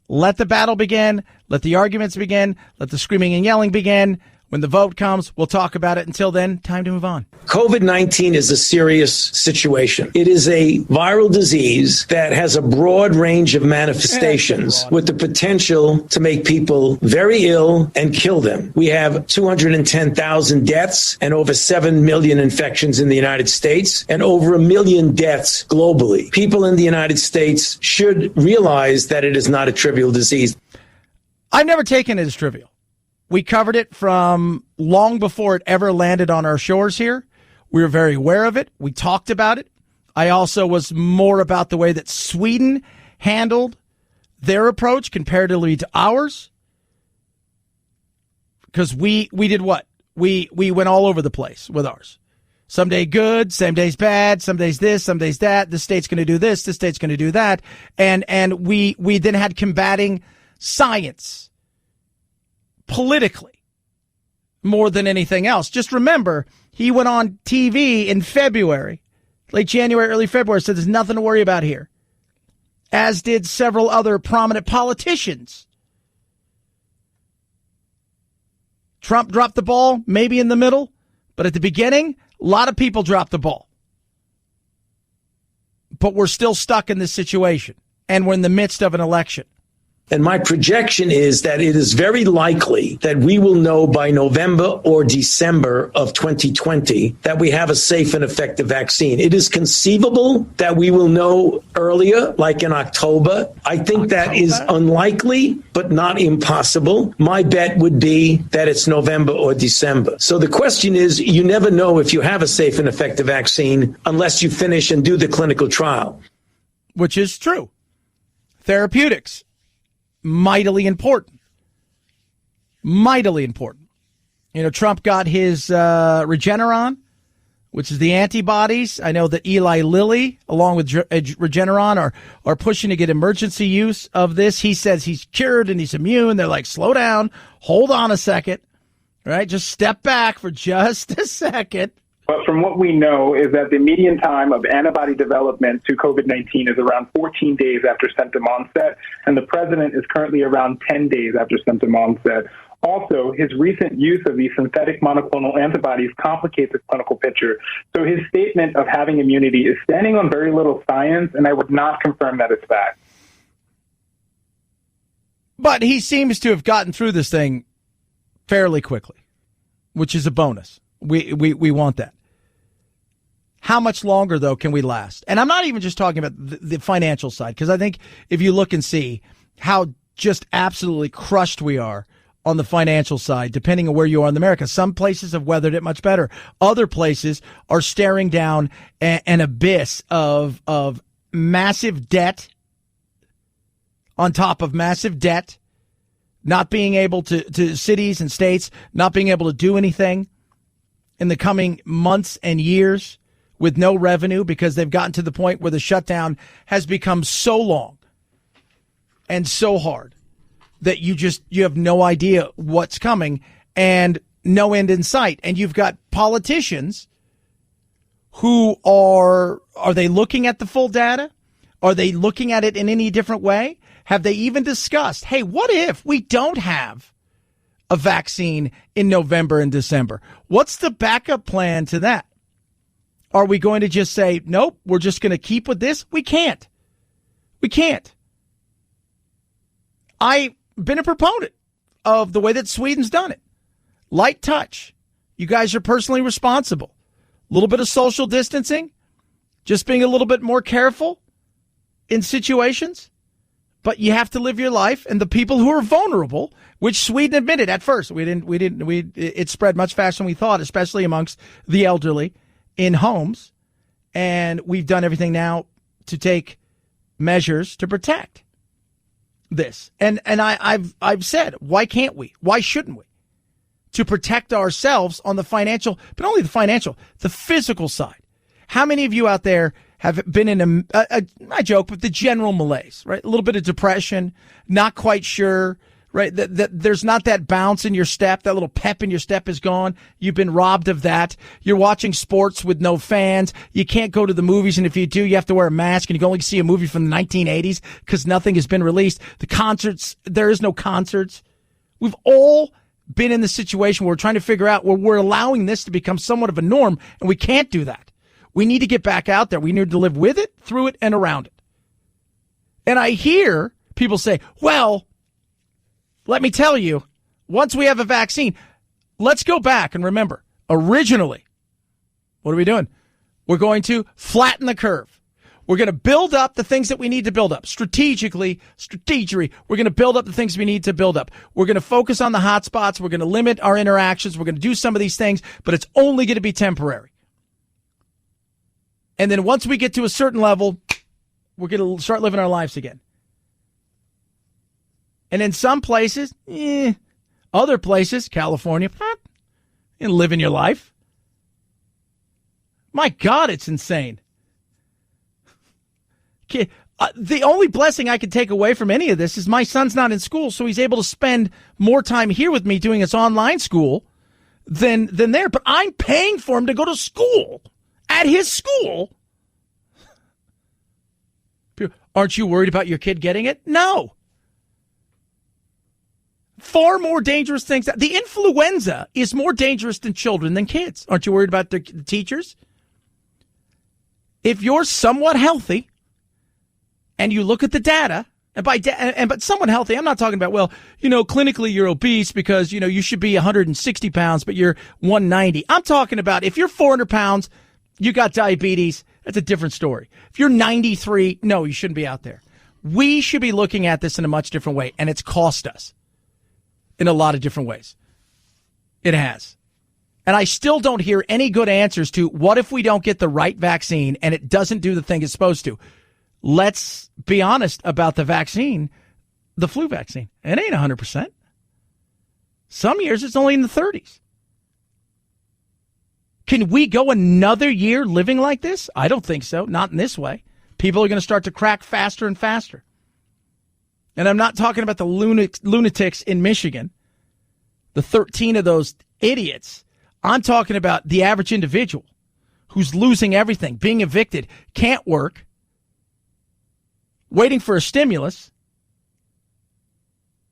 [SPEAKER 3] let the battle begin. Let the arguments begin. Let the screaming and yelling begin. When the vote comes, we'll talk about it. Until then, time to move on.
[SPEAKER 18] COVID-19 is a serious situation. It is a viral disease that has a broad range of manifestations with the potential to make people very ill and kill them. We have 210,000 deaths and over 7 million infections in the United States and over 1 million deaths globally. People in the United States should realize that it is not a trivial disease.
[SPEAKER 3] I've never taken it as trivial. We covered it from long before it ever landed on our shores here. We were very aware of it. We talked about it. I also was more about the way that Sweden handled their approach comparatively to ours. Because we did what? We went all over the place with ours. Some day good, some days bad, some days this, some days that. This state's going to do this, this state's going to do that. And we then had combating science politically more than anything else. Just remember, he went on TV in February, late January, early February, said there's nothing to worry about here, as did several other prominent politicians. Trump dropped the ball, maybe in the middle, but at the beginning, a lot of people dropped the ball. But we're still stuck in this situation, and we're in the midst of an election.
[SPEAKER 18] And my projection is that it is very likely that we will know by November or December of 2020 that we have a safe and effective vaccine. It is conceivable that we will know earlier, like in October. I think that is unlikely, but not impossible. My bet would be that it's November or December. So the question is, you never know if you have a safe and effective vaccine unless you finish and do the clinical trial.
[SPEAKER 3] Which is true. Therapeutics. Mightily important. Mightily important. You know, Trump got his Regeneron, which is the antibodies. I know that Eli Lilly, along with Regeneron, are pushing to get emergency use of this. He says he's cured and he's immune. They're like, slow down. Hold on a second. Right? Just step back for just a second.
[SPEAKER 19] But from what we know is that the median time of antibody development to COVID-19 is around 14 days after symptom onset, and the president is currently around 10 days after symptom onset. Also, his recent use of these synthetic monoclonal antibodies complicates the clinical picture. So his statement of having immunity is standing on very little science, and I would not confirm that it's fact.
[SPEAKER 3] But he seems to have gotten through this thing fairly quickly, which is a bonus. We want that. How much longer, though, can we last? And I'm not even just talking about the financial side, because I think if you look and see how just absolutely crushed we are on the financial side, depending on where you are in America, some places have weathered it much better. Other places are staring down an abyss of massive debt on top of massive debt, not being able to cities and states, not being able to do anything in the coming months and years with no revenue because they've gotten to the point where the shutdown has become so long and so hard that you have no idea what's coming and no end in sight. And you've got politicians who are they looking at the full data? Are they looking at it in any different way? Have they even discussed, hey, what if we don't have a vaccine in November and December? What's the backup plan to that? Are we going to just say, nope, we're just going to keep with this? We can't. We can't. I've been a proponent of the way that Sweden's done it. Light touch. You guys are personally responsible. A little bit of social distancing. Just being a little bit more careful in situations. But you have to live your life. And the people who are vulnerable, which Sweden admitted at first, it spread much faster than we thought, especially amongst the elderly in homes. And we've done everything now to take measures to protect this. And I've said, why can't we? Why shouldn't we? To protect ourselves on the financial, but only the financial, the physical side. How many of you out there have been in I joke, but the general malaise, right? A little bit of depression, not quite sure, right? That there's not that bounce in your step, that little pep in your step is gone. You've been robbed of that. You're watching sports with no fans. You can't go to the movies, and if you do, you have to wear a mask, and you can only see a movie from the 1980s because nothing has been released. The concerts, there is no concerts. We've all been in the situation where we're trying to figure out where we're allowing this to become somewhat of a norm, and we can't do that. We need to get back out there. We need to live with it, through it, and around it. And I hear people say, well, let me tell you, once we have a vaccine, let's go back and remember, originally, what are we doing? We're going to flatten the curve. We're going to build up the things that we need to build up. Strategically, we're going to build up the things we need to build up. We're going to focus on the hot spots. We're going to limit our interactions. We're going to do some of these things, but it's only going to be temporary. And then once we get to a certain level, we're going to start living our lives again. And in some places, other places, California, living your life. My God, it's insane. The only blessing I can take away from any of this is my son's not in school, so he's able to spend more time here with me doing his online school than there. But I'm paying for him to go to school at his school. Aren't you worried about your kid getting it? No. Far more dangerous things. The influenza is more dangerous than children than kids. Aren't you worried about the teachers? If you're somewhat healthy and you look at the data, but somewhat healthy, I'm not talking about, well, clinically you're obese because, you should be 160 pounds, but you're 190. I'm talking about if you're 400 pounds, you got diabetes, that's a different story. If you're 93, no, you shouldn't be out there. We should be looking at this in a much different way, and it's cost us in a lot of different ways. It has. And I still don't hear any good answers to what if we don't get the right vaccine and it doesn't do the thing it's supposed to. Let's be honest about the vaccine, the flu vaccine. It ain't 100%. Some years it's only in the 30s. Can we go another year living like this? I don't think so. Not in this way. People are going to start to crack faster and faster. And I'm not talking about the lunatics in Michigan, the 13 of those idiots. I'm talking about the average individual who's losing everything, being evicted, can't work, waiting for a stimulus,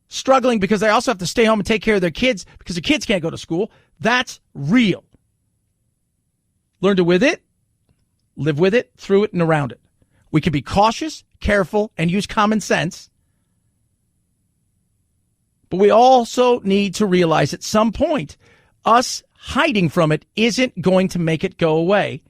[SPEAKER 3] struggling because they also have to stay home and take care of their kids because the kids can't go to school. That's real. Learn to with it, live with it, through it, and around it. We can be cautious, careful, and use common sense. But we also need to realize at some point, us hiding from it isn't going to make it go away.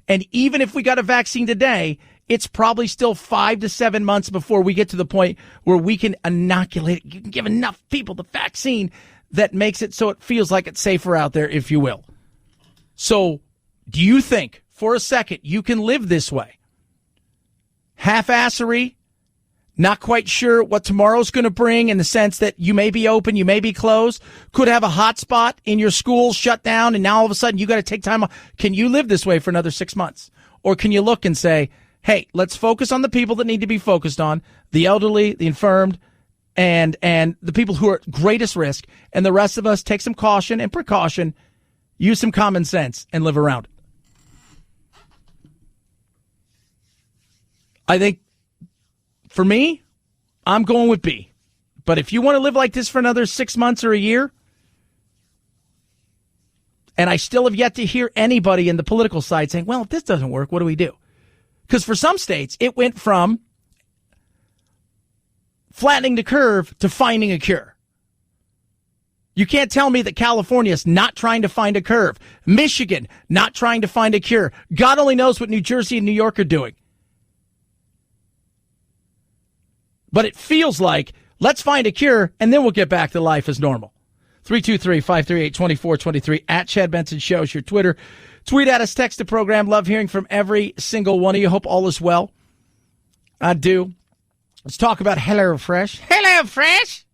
[SPEAKER 3] And even if we got a vaccine today, it's probably still 5 to 7 months before we get to the point where we can inoculate it. You can give enough people the vaccine that makes it so it feels like it's safer out there, if you will. So do you think for a second you can live this way? Half-assery, not quite sure what tomorrow's going to bring in the sense that you may be open, you may be closed, could have a hot spot in your school shut down, and now all of a sudden you got to take time off. Can you live this way for another 6 months? Or can you look and say, hey, let's focus on the people that need to be focused on, the elderly, the infirmed, and the people who are at greatest risk, and the rest of us take some caution and precaution, use some common sense, and live around it. I think, for me, I'm going with B. But if you want to live like this for another 6 months or a year, and I still have yet to hear anybody in the political side saying, well, if this doesn't work, what do we do? Because for some states, it went from flattening the curve to finding a cure. You can't tell me that California is not trying to find a curve. Michigan, not trying to find a cure. God only knows what New Jersey and New York are doing. But it feels like, let's find a cure, and then we'll get back to life as normal. 323-538-2423, at Chad Benson Show is your Twitter. Tweet at us, text the program. Love hearing from every single one of you. Hope all is well. I do. Let's talk about HelloFresh. HelloFresh!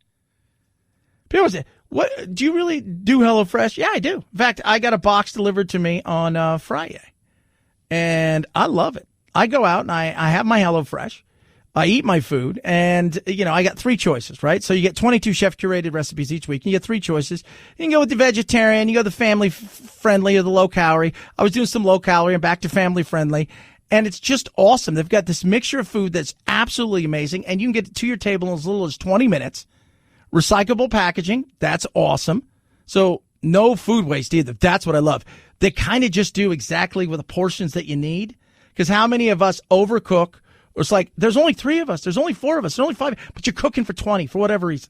[SPEAKER 3] People say, what, do you really do HelloFresh? Yeah, I do. In fact, I got a box delivered to me on Friday, and I love it. I go out and I have my HelloFresh. I eat my food, and, I got 3 choices, right? So you get 22 chef-curated recipes each week, and you get 3 choices. You can go with the vegetarian, you go the family-friendly or the low-calorie. I was doing some low-calorie and back to family-friendly, and it's just awesome. They've got this mixture of food that's absolutely amazing, and you can get it to your table in as little as 20 minutes. Recyclable packaging, that's awesome. So no food waste either. That's what I love. They kind of just do exactly with the portions that you need, because how many of us overcook? It's like, there's only 3 of us. There's only 4 of us. There's only 5. But you're cooking for 20 for whatever reason.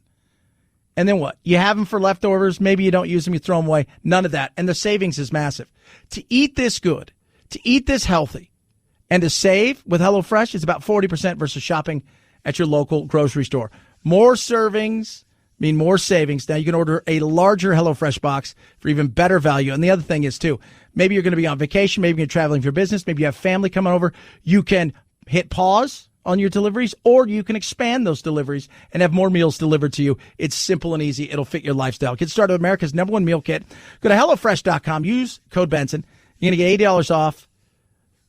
[SPEAKER 3] And then what? You have them for leftovers. Maybe you don't use them. You throw them away. None of that. And the savings is massive. To eat this good, to eat this healthy, and to save with HelloFresh is about 40% versus shopping at your local grocery store. More servings mean more savings. Now you can order a larger HelloFresh box for even better value. And the other thing is, too, maybe you're going to be on vacation. Maybe you're traveling for your business. Maybe you have family coming over. You can hit pause on your deliveries, or you can expand those deliveries and have more meals delivered to you. It's simple and easy. It'll fit your lifestyle. Get started with America's #1 meal kit. Go to HelloFresh.com. Use code Benson. You're going to get $80 off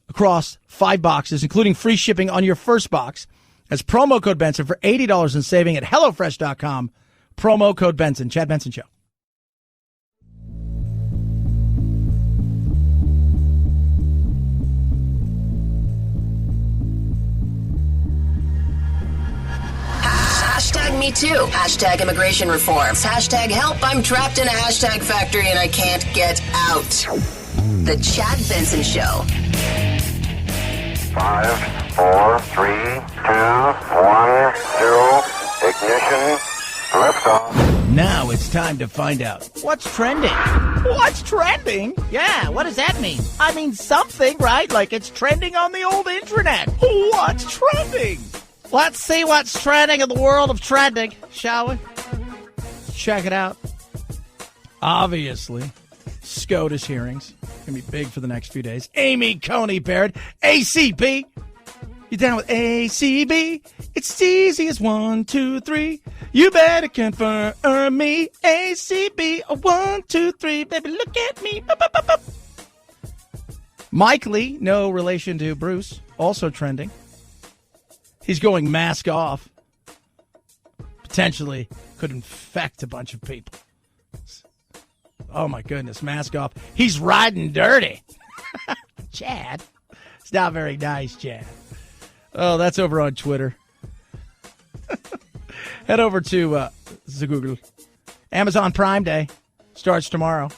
[SPEAKER 3] across 5 boxes, including free shipping on your first box. That's promo code Benson for $80 in saving at HelloFresh.com. Promo code Benson. Chad Benson Show.
[SPEAKER 1] Hashtag me too. Hashtag immigration reforms. Hashtag help. I'm trapped in a hashtag factory and I can't get out. The Chad Benson Show.
[SPEAKER 20] 5, 4, 3, 2, 1, 0. Ignition. Liftoff.
[SPEAKER 3] Now it's time to find out what's trending. What's trending? Yeah, what does that mean? I mean something, right? Like it's trending on the old internet. What's trending? Let's see what's trending in the world of trending, shall we? Check it out. Obviously, SCOTUS hearings. Going to be big for the next few days. Amy Coney Barrett, ACB. You down with ACB? It's easy as 1, 2, 3. You better confirm me. ACB, 1, 2, 3. Baby, look at me. Boop, boop, boop, boop. Mike Lee, no relation to Bruce, also trending. He's going mask off. Potentially could infect a bunch of people. Oh, my goodness, mask off. He's riding dirty. Chad. It's not very nice, Chad. Oh, that's over on Twitter. Head over to Google. Amazon Prime Day starts tomorrow.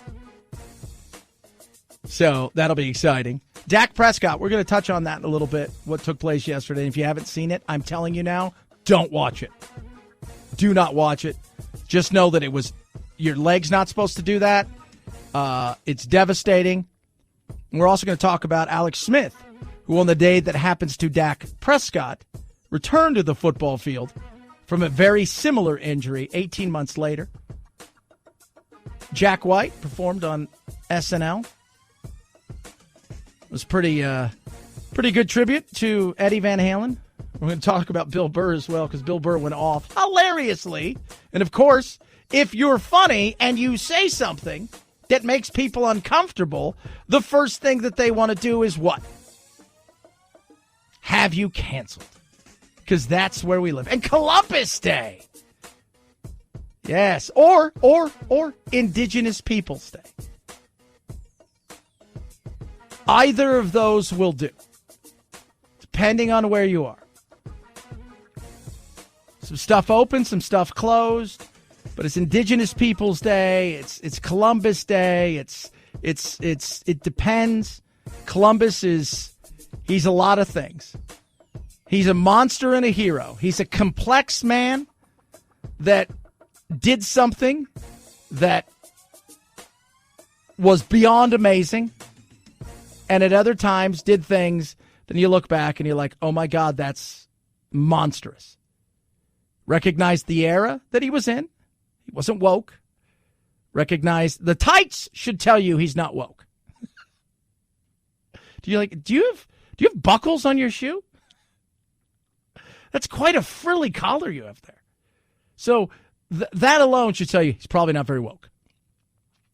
[SPEAKER 3] So that'll be exciting. Dak Prescott, we're going to touch on that in a little bit, what took place yesterday. If you haven't seen it, I'm telling you now, don't watch it. Do not watch it. Just know that it was, your leg's not supposed to do that. It's devastating. We're also going to talk about Alex Smith, who on the day that happens to Dak Prescott, returned to the football field from a very similar injury 18 months later. Jack White performed on SNL. It was pretty good tribute to Eddie Van Halen. We're going to talk about Bill Burr as well, because Bill Burr went off hilariously. And, of course, if you're funny and you say something that makes people uncomfortable, the first thing that they want to do is what? Have you canceled. Because that's where we live. And Columbus Day. Yes. Or Indigenous Peoples Day. Either of those will do, depending on where you are. Some stuff open, some stuff closed, but it's Indigenous Peoples Day. It's Columbus Day. It depends. Columbus he's a lot of things. He's a monster and a hero. He's a complex man that did something that was beyond amazing. And at other times did things, then you look back and you're like, oh my God, that's monstrous. Recognize the era that he was in. He wasn't woke. Recognize the tights should tell you he's not woke. Do you have buckles on your shoe? That's quite a frilly collar you have there. So that alone should tell you he's probably not very woke.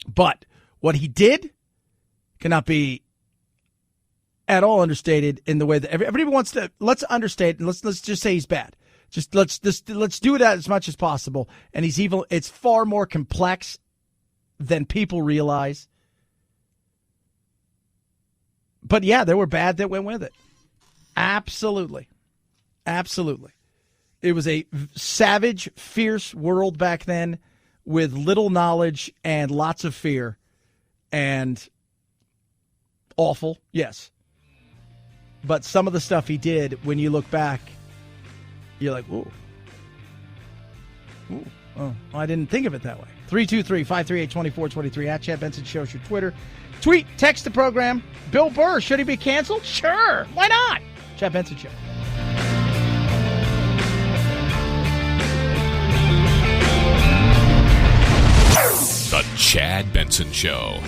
[SPEAKER 3] But what he did cannot be at all understated in the way that everybody wants to. Let's understate and let's just say he's bad. Let's do it as much as possible. And he's evil. It's far more complex than people realize. But yeah, there were bad that went with it. Absolutely. Absolutely. It was a savage, fierce world back then with little knowledge and lots of fear. And awful, yes. But some of the stuff he did, when you look back, you're like, ooh. Oh, I didn't think of it that way. 323-538-2423 at Chad Benson Show is your Twitter. Tweet, text the program. Bill Burr, should he be canceled? Sure. Why not? Chad Benson Show.
[SPEAKER 10] The Chad Benson Show.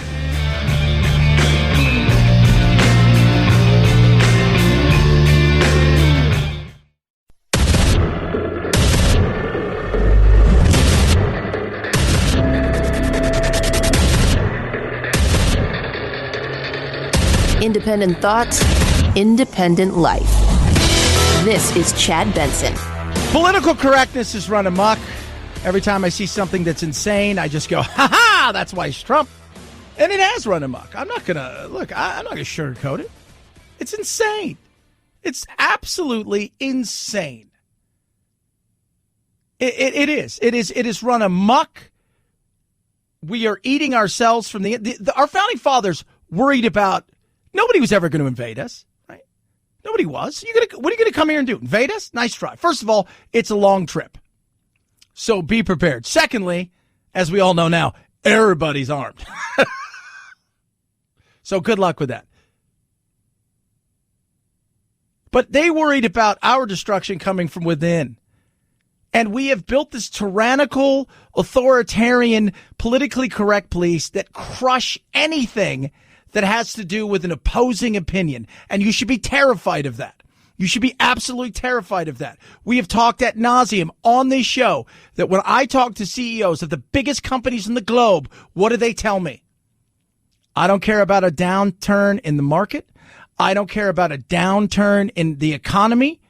[SPEAKER 1] Independent thoughts, independent life. This is Chad Benson.
[SPEAKER 3] Political correctness is run amok. Every time I see something that's insane, I just go, ha-ha, that's why it's Trump. And it has run amok. I'm not going to sugarcoat it. It's insane. It's absolutely insane. It is. It is run amok. We are eating ourselves from our founding fathers worried about nobody was ever going to invade us, right? Nobody was. What are you going to come here and do? Invade us? Nice try. First of all, it's a long trip. So be prepared. Secondly, as we all know now, everybody's armed. So good luck with that. But they worried about our destruction coming from within. And we have built this tyrannical, authoritarian, politically correct police that crush anything that has to do with an opposing opinion. And you should be terrified of that. You should be absolutely terrified of that. We have talked ad nauseum on this show that when I talk to CEOs of the biggest companies in the globe, what do they tell me? I don't care about a downturn in the market. I don't care about a downturn in the economy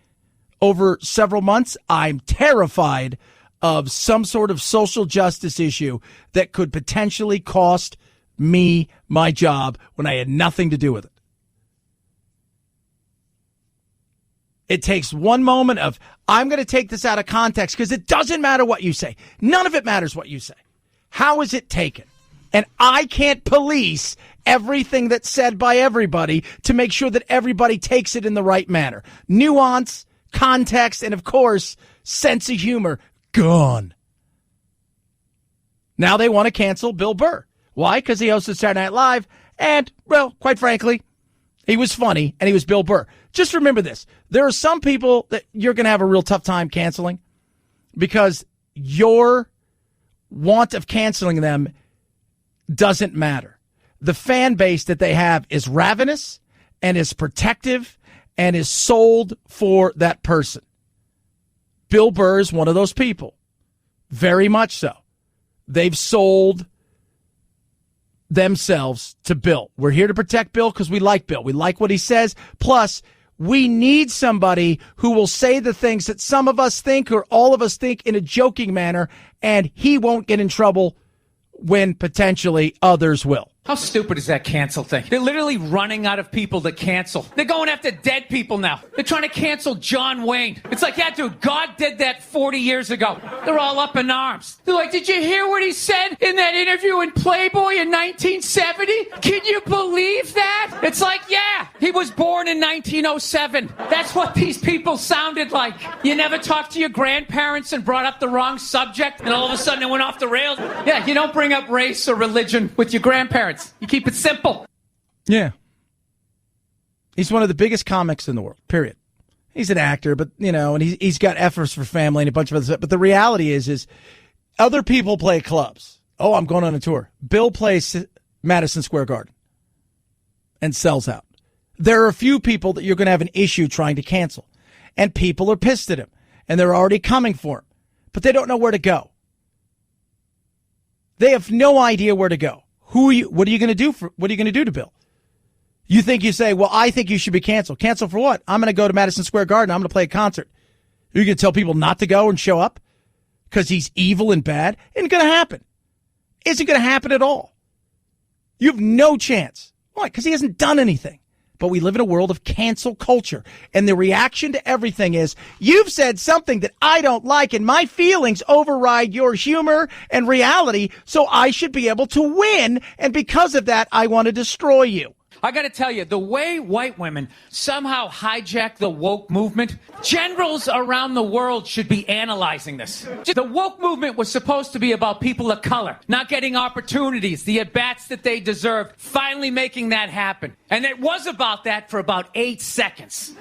[SPEAKER 3] over several months. I'm terrified of some sort of social justice issue that could potentially cost me my job when I had nothing to do with it. It takes one moment of, I'm going to take this out of context because it doesn't matter what you say. None of it matters what you say. How is it taken? And I can't police everything that's said by everybody to make sure that everybody takes it in the right manner. Nuance, context, and of course, sense of humor, gone. Now they want to cancel Bill Burr. Why? Because he hosted Saturday Night Live, and, well, quite frankly, he was funny, and he was Bill Burr. Just remember this. There are some people that you're going to have a real tough time canceling because your want of canceling them doesn't matter. The fan base that they have is ravenous and is protective and is sold for that person. Bill Burr is one of those people. Very much so. They've sold themselves to Bill. We're here to protect Bill because we like Bill. We like what he says. Plus, we need somebody who will say the things that some of us think or all of us think in a joking manner, and he won't get in trouble when potentially others will.
[SPEAKER 21] How stupid is that cancel thing? They're literally running out of people to cancel. They're going after dead people now. They're trying to cancel John Wayne. It's like, yeah, dude, God did that 40 years ago. They're all up in arms. They're like, did you hear what he said in that interview in Playboy in 1970? Can you believe that? It's like, yeah, he was born in 1907. That's what these people sounded like. You never talked to your grandparents and brought up the wrong subject, and all of a sudden it went off the rails? Yeah, you don't bring up race or religion with your grandparents. You keep it simple.
[SPEAKER 3] Yeah. He's one of the biggest comics in the world, period. He's an actor, but, and he's got efforts for family and a bunch of other stuff. But the reality is other people play clubs. Oh, I'm going on a tour. Bill plays Madison Square Garden and sells out. There are a few people that you're going to have an issue trying to cancel. And people are pissed at him. And they're already coming for him. But they don't know where to go. They have no idea where to go. What are you going to do to Bill? You think you say, well, I think you should be canceled. Cancel for what? I'm going to go to Madison Square Garden. I'm going to play a concert. You're going to tell people not to go and show up because he's evil and bad? Ain't going to happen. Isn't going to happen at all. You have no chance. Why? Because he hasn't done anything. But we live in a world of cancel culture. And the reaction to everything is, you've said something that I don't like, and my feelings override your humor and reality, so I should be able to win. And because of that, I want to destroy you.
[SPEAKER 21] I got to tell you, the way white women somehow hijack the woke movement, generals around the world should be analyzing this. The woke movement was supposed to be about people of color, not getting opportunities, the at-bats that they deserved, finally making that happen. And it was about that for about 8 seconds.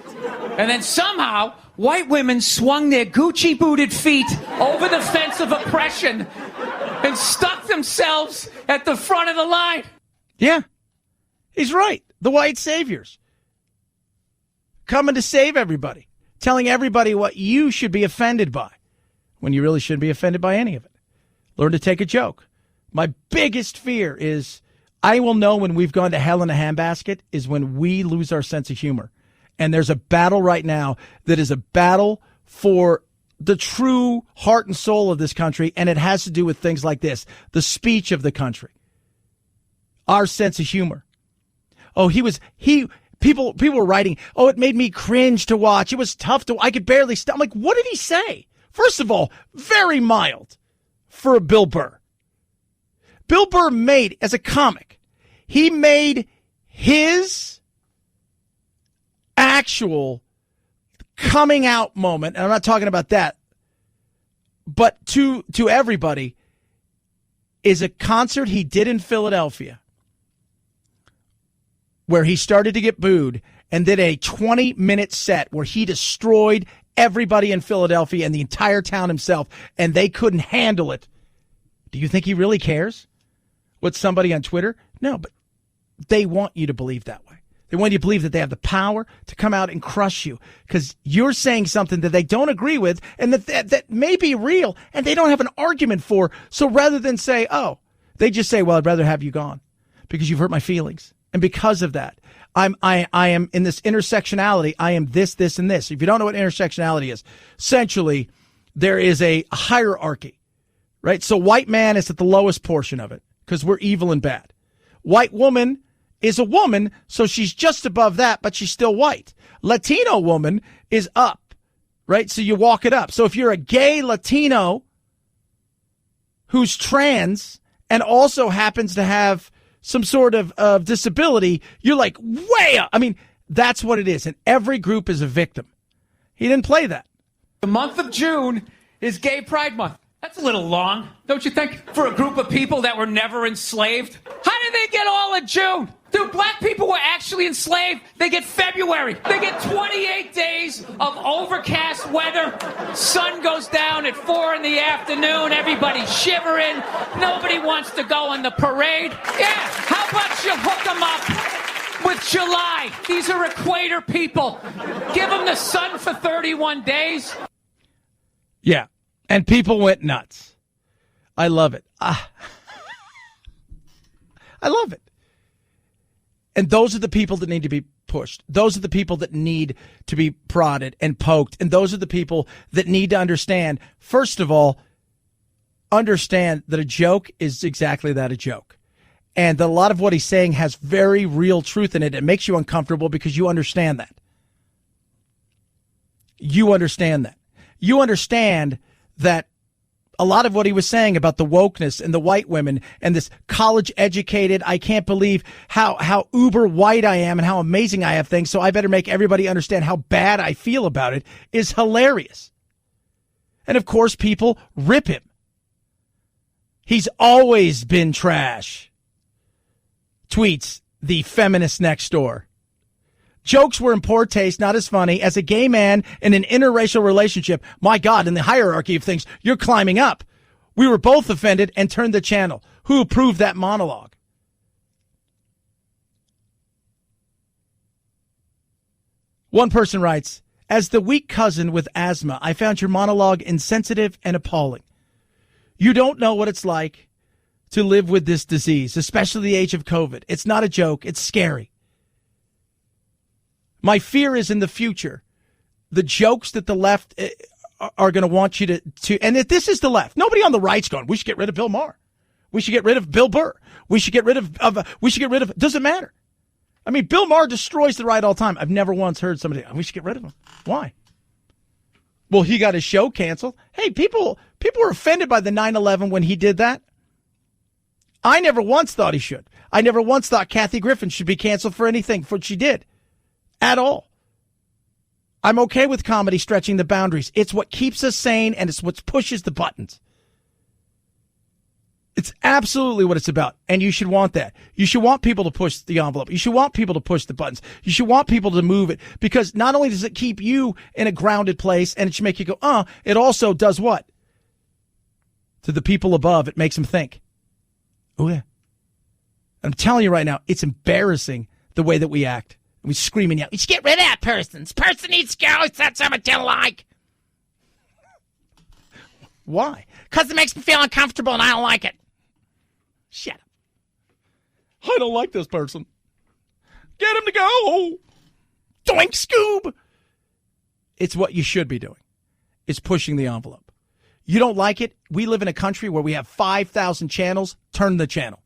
[SPEAKER 21] And then somehow, white women swung their Gucci-booted feet over the fence of oppression and stuck themselves at the front of the line.
[SPEAKER 3] Yeah. He's right. The white saviors coming to save everybody, telling everybody what you should be offended by when you really shouldn't be offended by any of it. Learn to take a joke. My biggest fear is I will know when we've gone to hell in a handbasket is when we lose our sense of humor. And there's a battle right now that is a battle for the true heart and soul of this country, and it has to do with things like this, the speech of the country, our sense of humor. Oh, people were writing, oh, it made me cringe to watch. It was tough I could barely stop. I'm like, what did he say? First of all, very mild for Bill Burr. Bill Burr made, as a comic, he made his actual coming out moment, and I'm not talking about that, but to everybody, is a concert he did in Philadelphia where he started to get booed and did a 20-minute set where he destroyed everybody in Philadelphia and the entire town himself, and they couldn't handle it. Do you think he really cares what somebody on Twitter? No, but they want you to believe that way. They want you to believe that they have the power to come out and crush you because you're saying something that they don't agree with and that may be real and they don't have an argument for. So rather than say, oh, they just say, well, I'd rather have you gone because you've hurt my feelings. And because of that, I am in this intersectionality. I am this, and this. If you don't know what intersectionality is, essentially there is a hierarchy, right? So white man is at the lowest portion of it because we're evil and bad. White woman is a woman, so she's just above that, but she's still white. Latino woman is up, right? So you walk it up. So if you're a gay Latino who's trans and also happens to have some sort of disability, you're like way up. I mean, that's what it is. And every group is a victim. He didn't play that.
[SPEAKER 21] The month of June is Gay Pride Month. That's a little long, don't you think? For a group of people that were never enslaved. How did they get all of June? Dude, black people were actually enslaved. They get February. They get 28 days of overcast weather. Sun goes down at 4 in the afternoon. Everybody's shivering. Nobody wants to go on the parade. Yeah, how about you hook them up with July? These are equator people. Give them the sun for 31 days.
[SPEAKER 3] Yeah, and people went nuts. I love it. I love it. And those are the people that need to be pushed. Those are the people that need to be prodded and poked. And those are the people that need to understand, first of all, understand that a joke is exactly that, a joke. And that a lot of what he's saying has very real truth in it. It makes you uncomfortable because you understand that. You understand that. You understand that a lot of what he was saying about the wokeness and the white women and this college educated, I can't believe how uber white I am and how amazing I have things, so I better make everybody understand how bad I feel about it, is hilarious. And of course, people rip him. He's always been trash. Tweets the feminist next door. Jokes were in poor taste, not as funny. As a gay man in an interracial relationship, my God, in the hierarchy of things, you're climbing up. We were both offended and turned the channel. Who approved that monologue? One person writes, as the weak cousin with asthma, I found your monologue insensitive and appalling. You don't know what it's like to live with this disease, especially the age of COVID. It's not a joke. It's scary. My fear is in the future, the jokes that the left are going to want you to, and if this is the left, nobody on the right's going, we should get rid of Bill Maher. We should get rid of Bill Burr. We should get rid of, doesn't matter. I mean, Bill Maher destroys the right all the time. I've never once heard somebody, we should get rid of him. Why? Well, he got his show canceled. Hey, people were offended by the 9/11 when he did that. I never once thought he should. I never once thought Kathy Griffin should be canceled for anything for what she did. At all. I'm okay with comedy stretching the boundaries. It's what keeps us sane, and it's what pushes the buttons. It's absolutely what it's about, and you should want that. You should want people to push the envelope. You should want people to push the buttons. You should want people to move it, because not only does it keep you in a grounded place, and it should make you go, it also does what? To the people above, it makes them think. Oh, yeah. I'm telling you right now, it's embarrassing the way that we act. We screaming out, you should get rid of that person. This person needs to go. That's something you like. Why? Because it makes me feel uncomfortable and I don't like it. Shut up. I don't like this person. Get him to go. Doink, Scoob! It's what you should be doing. It's pushing the envelope. You don't like it? We live in a country where we have 5,000 channels. Turn the channel.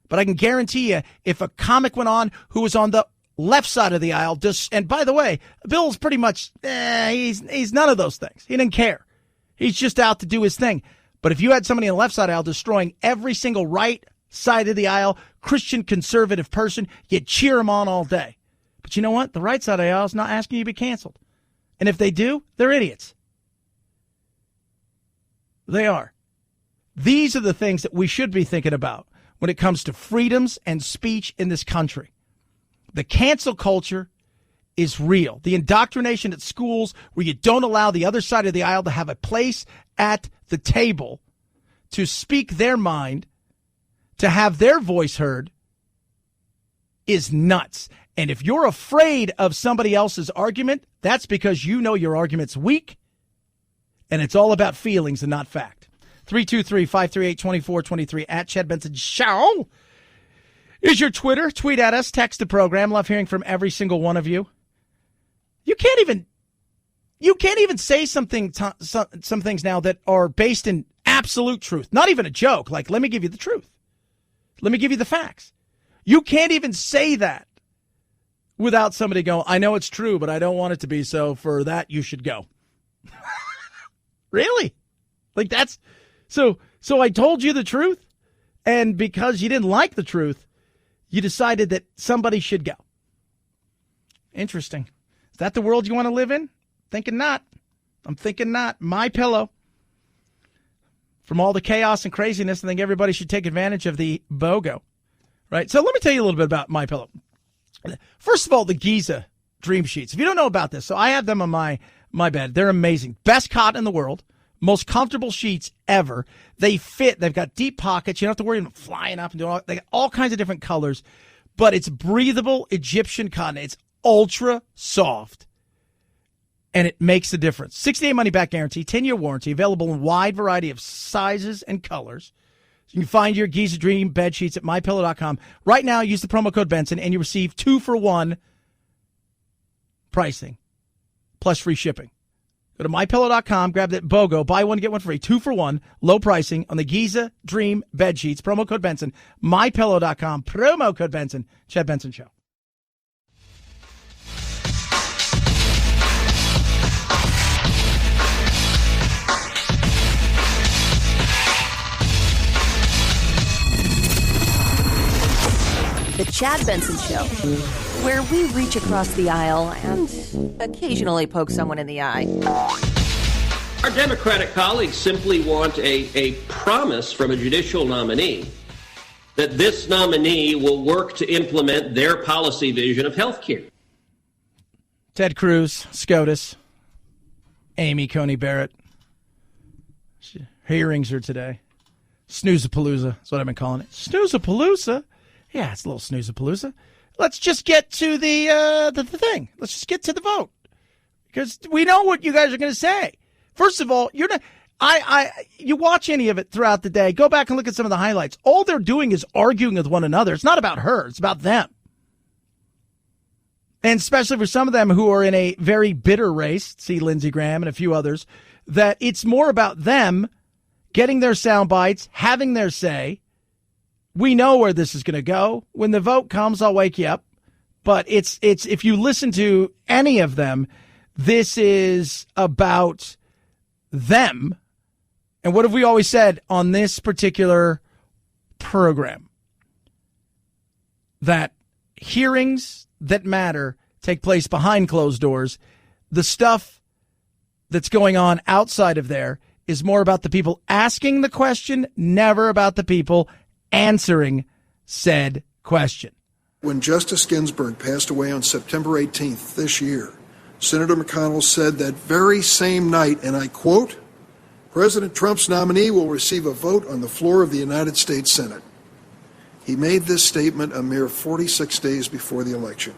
[SPEAKER 3] But I can guarantee you, if a comic went on who was on the left side of the aisle, and by the way, Bill's pretty much, he's none of those things. He didn't care. He's just out to do his thing. But if you had somebody on the left side of the aisle destroying every single right side of the aisle, Christian conservative person, you'd cheer him on all day. But you know what? The right side of the aisle is not asking you to be canceled. And if they do, they're idiots. They are. These are the things that we should be thinking about when it comes to freedoms and speech in this country. The cancel culture is real. The indoctrination at schools where you don't allow the other side of the aisle to have a place at the table to speak their mind, to have their voice heard, is nuts. And if you're afraid of somebody else's argument, that's because you know your argument's weak, and it's all about feelings and not fact. 323-538-2423 at Chad Benson Show is your Twitter. Tweet at us. Text the program. Love hearing from every single one of you. You can't even say some things now that are based in absolute truth. Not even a joke. Like, let me give you the truth. Let me give you the facts. You can't even say that without somebody going, I know it's true, but I don't want it to be, so for that you should go. Really? Like, that's so I told you the truth, and because you didn't like the truth, you decided that somebody should go. Interesting. Is that the world you want to live in? Thinking not. I'm thinking not. My pillow. From all the chaos and craziness, I think everybody should take advantage of the BOGO. Right? So let me tell you a little bit about My Pillow. First of all, the Giza Dream Sheets. If you don't know about this, so I have them on my bed. They're amazing. Best cot in the world. Most comfortable sheets ever. They fit. They've got deep pockets. You don't have to worry about flying up and doing all. They got all kinds of different colors, but it's breathable Egyptian cotton. It's ultra soft, and it makes a difference. 60-day money-back guarantee, 10-year warranty, available in a wide variety of sizes and colors. You can find your Giza Dream bed sheets at mypillow.com. Right now, use the promo code Benson, and you receive 2-for-1 pricing, plus free shipping. Go to mypillow.com, grab that BOGO, buy one, get one free, 2-for-1, low pricing on the Giza Dream bed sheets. Promo code Benson, mypillow.com, promo code Benson, Chad Benson Show.
[SPEAKER 4] The Chad Benson Show, where we reach across the aisle and occasionally poke someone in the eye.
[SPEAKER 22] Our Democratic colleagues simply want a promise from a judicial nominee that this nominee will work to implement their policy vision of health care.
[SPEAKER 3] Ted Cruz, SCOTUS, Amy Coney Barrett. Hearings are today. Snoozapalooza. That's what I've been calling it. Snoozapalooza. Yeah, it's a little snoozapalooza. Let's just get to the thing. Let's just get to the vote, because we know what you guys are going to say. First of all, you're not. You watch any of it throughout the day. Go back and look at some of the highlights. All they're doing is arguing with one another. It's not about her. It's about them. And especially for some of them who are in a very bitter race, see Lindsey Graham and a few others, that it's more about them getting their sound bites, having their say. We know where this is going to go. When the vote comes, I'll wake you up. But it's if you listen to any of them, this is about them. And what have we always said on this particular program? That hearings that matter take place behind closed doors. The stuff that's going on outside of there is more about the people asking the question, never about the people answering said question.
[SPEAKER 23] When Justice Ginsburg passed away on September 18th this year, Senator McConnell said that very same night, and I quote, "President Trump's nominee will receive a vote on the floor of the United States Senate." He made this statement a mere 46 days before the election.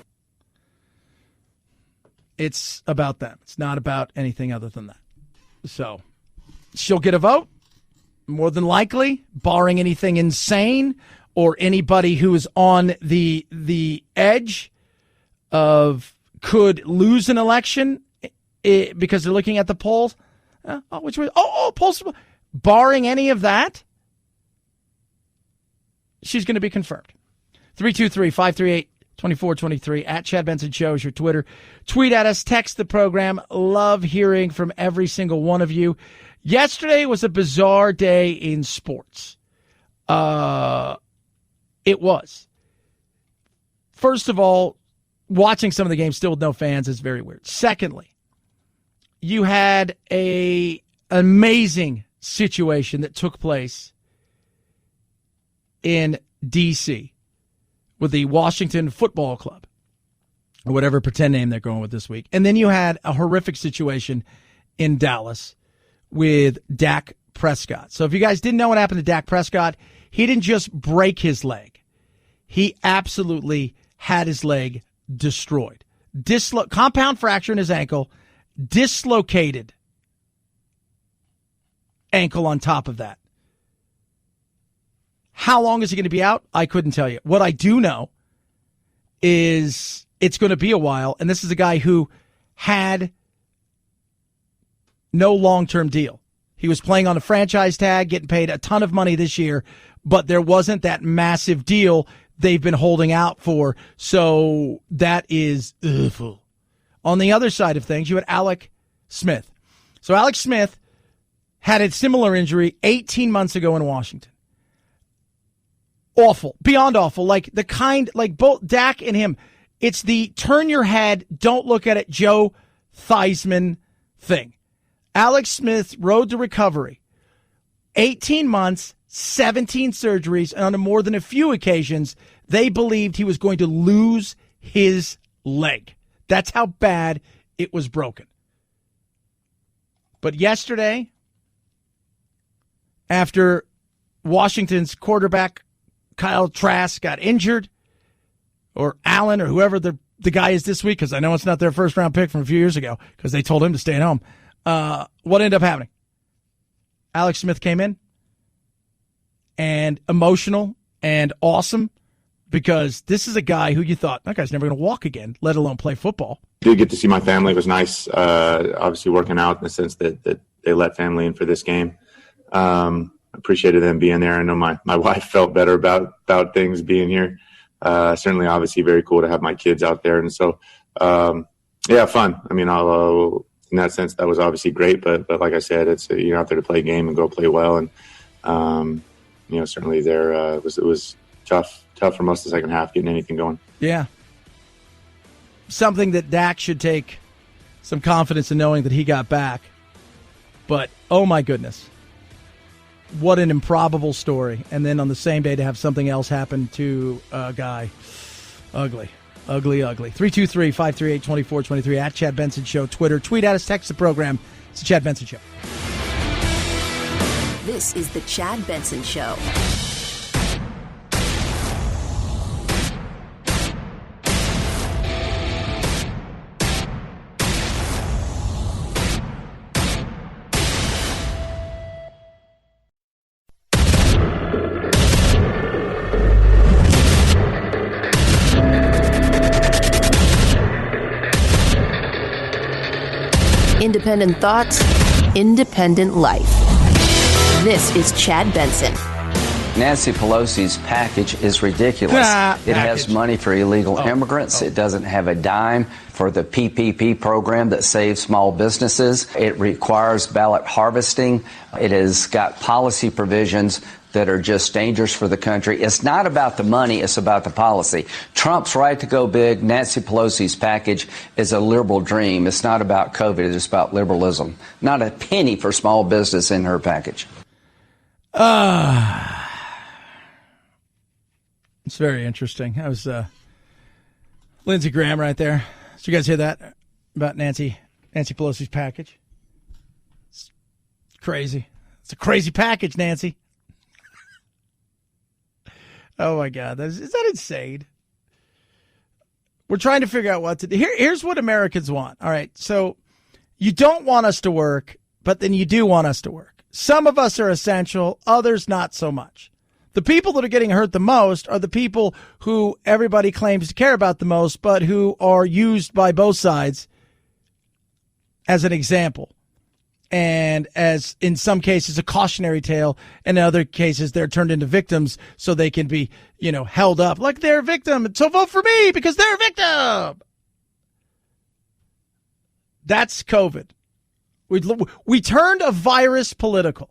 [SPEAKER 3] It's about them. It's not about anything other than that. So she'll get a vote. More than likely, barring anything insane or anybody who is on the edge could lose an election because they're looking at the polls. Polls. Barring any of that, she's going to be confirmed. 323-538-2423 at Chad Benson Show is your Twitter. Tweet at us, text the program. Love hearing from every single one of you. Yesterday was a bizarre day in sports. It was. First of all, watching some of the games still with no fans is very weird. Secondly, you had an amazing situation that took place in D.C. with the Washington Football Club, or whatever pretend name they're going with this week. And then you had a horrific situation in Dallas with Dak Prescott. So if you guys didn't know what happened to Dak Prescott, he didn't just break his leg. He absolutely had his leg destroyed. Compound fracture in his ankle, dislocated ankle on top of that. How long is he going to be out? I couldn't tell you. What I do know is it's going to be a while, and this is a guy who had no long-term deal. He was playing on a franchise tag, getting paid a ton of money this year, but there wasn't that massive deal they've been holding out for, so that is awful. On the other side of things, you had Alex Smith. So Alex Smith had a similar injury 18 months ago in Washington. Awful, beyond awful, like both Dak and him. It's the turn your head, don't look at it, Joe Theismann thing. Alex Smith's road to recovery, 18 months, 17 surgeries, and on more than a few occasions, they believed he was going to lose his leg. That's how bad it was broken. But yesterday, after Washington's quarterback Kyle Trask got injured, or Allen, or whoever the guy is this week, because I know it's not their first-round pick from a few years ago, because they told him to stay at home. What ended up happening? Alex Smith came in, and emotional and awesome, because this is a guy who you thought, that guy's never going to walk again, let alone play football.
[SPEAKER 5] Did get to see my family. It was nice, obviously working out in the sense that they let family in for this game. Appreciated them being there. I know my wife felt better about things being here. Certainly, obviously, very cool to have my kids out there. And so, fun. I mean, in that sense, that was obviously great. But like I said, it's you're out there to play a game and go play well. And, certainly there it was tough for most of the second half getting anything going.
[SPEAKER 3] Yeah. Something that Dak should take some confidence in knowing that he got back. But, oh, my goodness. What an improbable story. And then on the same day to have something else happen to a guy. Ugly. 323-538-2423 at Chad Benson Show. Twitter. Tweet at us. Text the program. It's the Chad Benson Show.
[SPEAKER 4] This is the Chad Benson Show. Independent thoughts, independent life. This is Chad Benson.
[SPEAKER 11] Nancy Pelosi's package is ridiculous. It has money for illegal immigrants. It doesn't have a dime for the PPP program that saves small businesses. It requires ballot harvesting. It has got policy provisions that are just dangerous for the country. It's not about the money, it's about the policy. Trump's right to go big. Nancy Pelosi's package is a liberal dream. It's not about COVID, it's about liberalism. Not a penny for small business in her package.
[SPEAKER 3] It's very interesting. That was Lindsey Graham right there. Did you guys hear that about Nancy Pelosi's package? It's crazy. It's a crazy package, Nancy. Oh, my God. Is that insane? We're trying to figure out what to do. Here's what Americans want. All right. So you don't want us to work, but then you do want us to work. Some of us are essential, others not so much. The people that are getting hurt the most are the people who everybody claims to care about the most, but who are used by both sides as an example. And as in some cases a cautionary tale, and in other cases they're turned into victims so they can be, held up like they're a victim. So vote for me because they're a victim. That's COVID. We turned a virus political.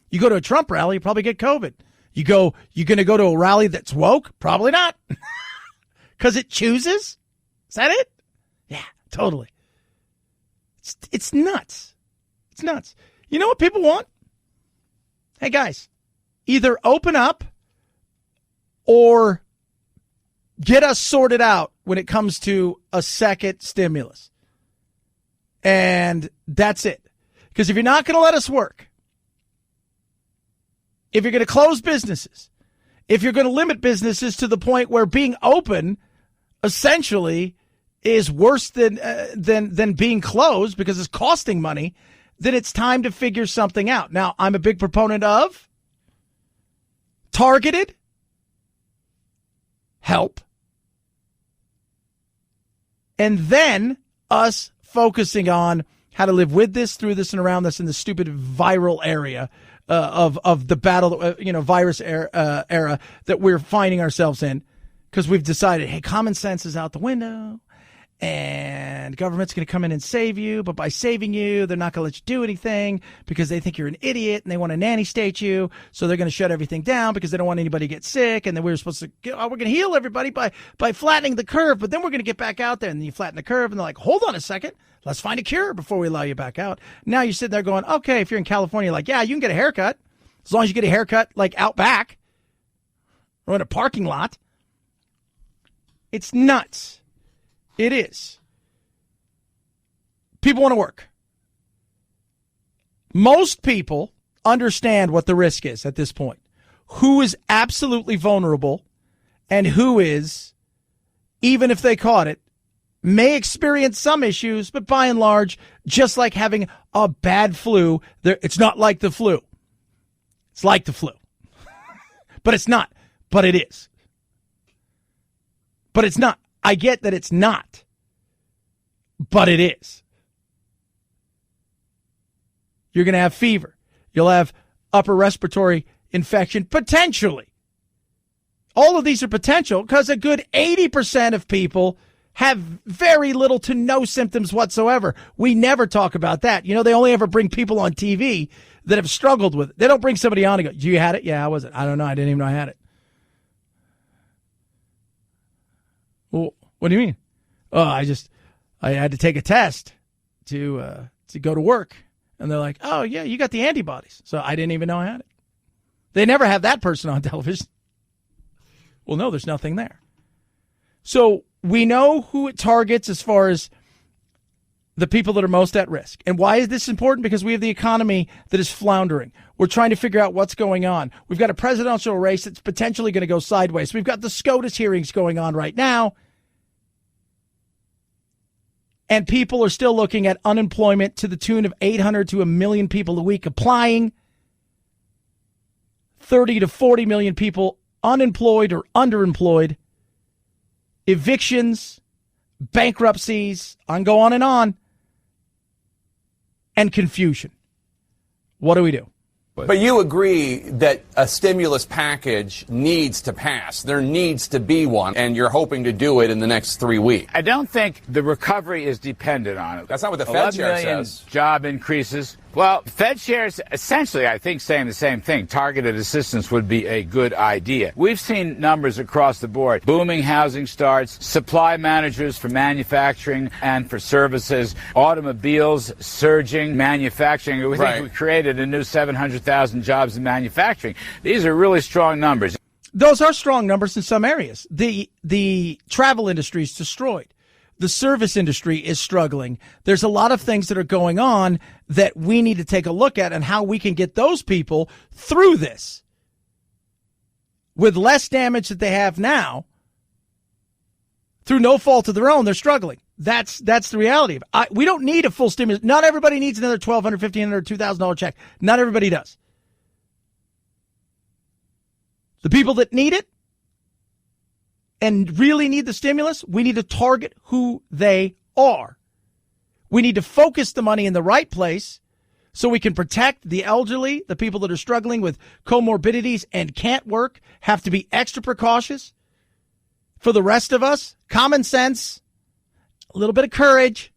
[SPEAKER 3] You go to a Trump rally, you probably get COVID. You're going to go to a rally that's woke? Probably not. Because it chooses? Is that it? Yeah, totally. It's nuts. It's nuts. You know what people want? Hey, guys, either open up or get us sorted out when it comes to a second stimulus. And that's it. Because if you're not going to let us work, if you're going to close businesses, if you're going to limit businesses to the point where being open essentially is worse than being closed because it's costing money, then it's time to figure something out. Now, I'm a big proponent of targeted help and then us focusing on how to live with this, through this, and around this in the stupid viral area of the battle, virus era that we're finding ourselves in, because we've decided, hey, common sense is out the window and government's going to come in and save you. But by saving you, they're not going to let you do anything because they think you're an idiot and they want to nanny state you. So they're going to shut everything down because they don't want anybody to get sick. And then we're supposed to, we're going to heal everybody by flattening the curve. But then we're going to get back out there, and then you flatten the curve and they're like, hold on a second. Let's find a cure before we allow you back out. Now you're sitting there going, okay, if you're in California, like, yeah, you can get a haircut as long as you get a haircut like out back or in a parking lot. It's nuts. It is. People want to work. Most people understand what the risk is at this point. Who is absolutely vulnerable and who is, even if they caught it, may experience some issues, but by and large, just like having a bad flu, it's not like the flu. It's like the flu. But it's not. But it is. But it's not. I get that it's not. But it is. You're going to have fever. You'll have upper respiratory infection, potentially. All of these are potential because a good 80% of people have very little to no symptoms whatsoever. We never talk about that. They only ever bring people on TV that have struggled with it. They don't bring somebody on and go, you had it? Yeah, I wasn't. I don't know. I didn't even know I had it. Well, what do you mean? Oh, I had to take a test to go to work. And they're like, oh, yeah, you got the antibodies. So I didn't even know I had it. They never have that person on television. Well, no, there's nothing there. So we know who it targets as far as the people that are most at risk. And why is this important? Because we have the economy that is floundering. We're trying to figure out what's going on. We've got a presidential race that's potentially going to go sideways. We've got the SCOTUS hearings going on right now. And people are still looking at unemployment to the tune of 800 to 1 million people a week applying. 30 to 40 million people unemployed or underemployed. Evictions, bankruptcies, go on. And confusion. What do we do?
[SPEAKER 6] But you agree that a stimulus package needs to pass. There needs to be one, and you're hoping to do it in the next 3 weeks.
[SPEAKER 7] I don't think the recovery is dependent on it.
[SPEAKER 6] That's not what the Fed chair says.
[SPEAKER 7] Job increases. Well, Fed chairs essentially, I think, saying the same thing. Targeted assistance would be a good idea. We've seen numbers across the board. Booming housing starts, supply managers for manufacturing and for services, automobiles surging, manufacturing. We think we created a new 700,000 jobs in manufacturing. These are really strong numbers.
[SPEAKER 3] Those are strong numbers in some areas. The travel industry is destroyed. The service industry is struggling. There's a lot of things that are going on that we need to take a look at and how we can get those people through this with less damage that they have now. Through no fault of their own, they're struggling. That's the reality of it. We don't need a full stimulus. Not everybody needs another $1,200, $1,500, $2,000 check. Not everybody does. The people that need it and really need the stimulus, we need to target who they are. We need to focus the money in the right place so we can protect the elderly, the people that are struggling with comorbidities and can't work, have to be extra precautious. For the rest of us, common sense, a little bit of courage,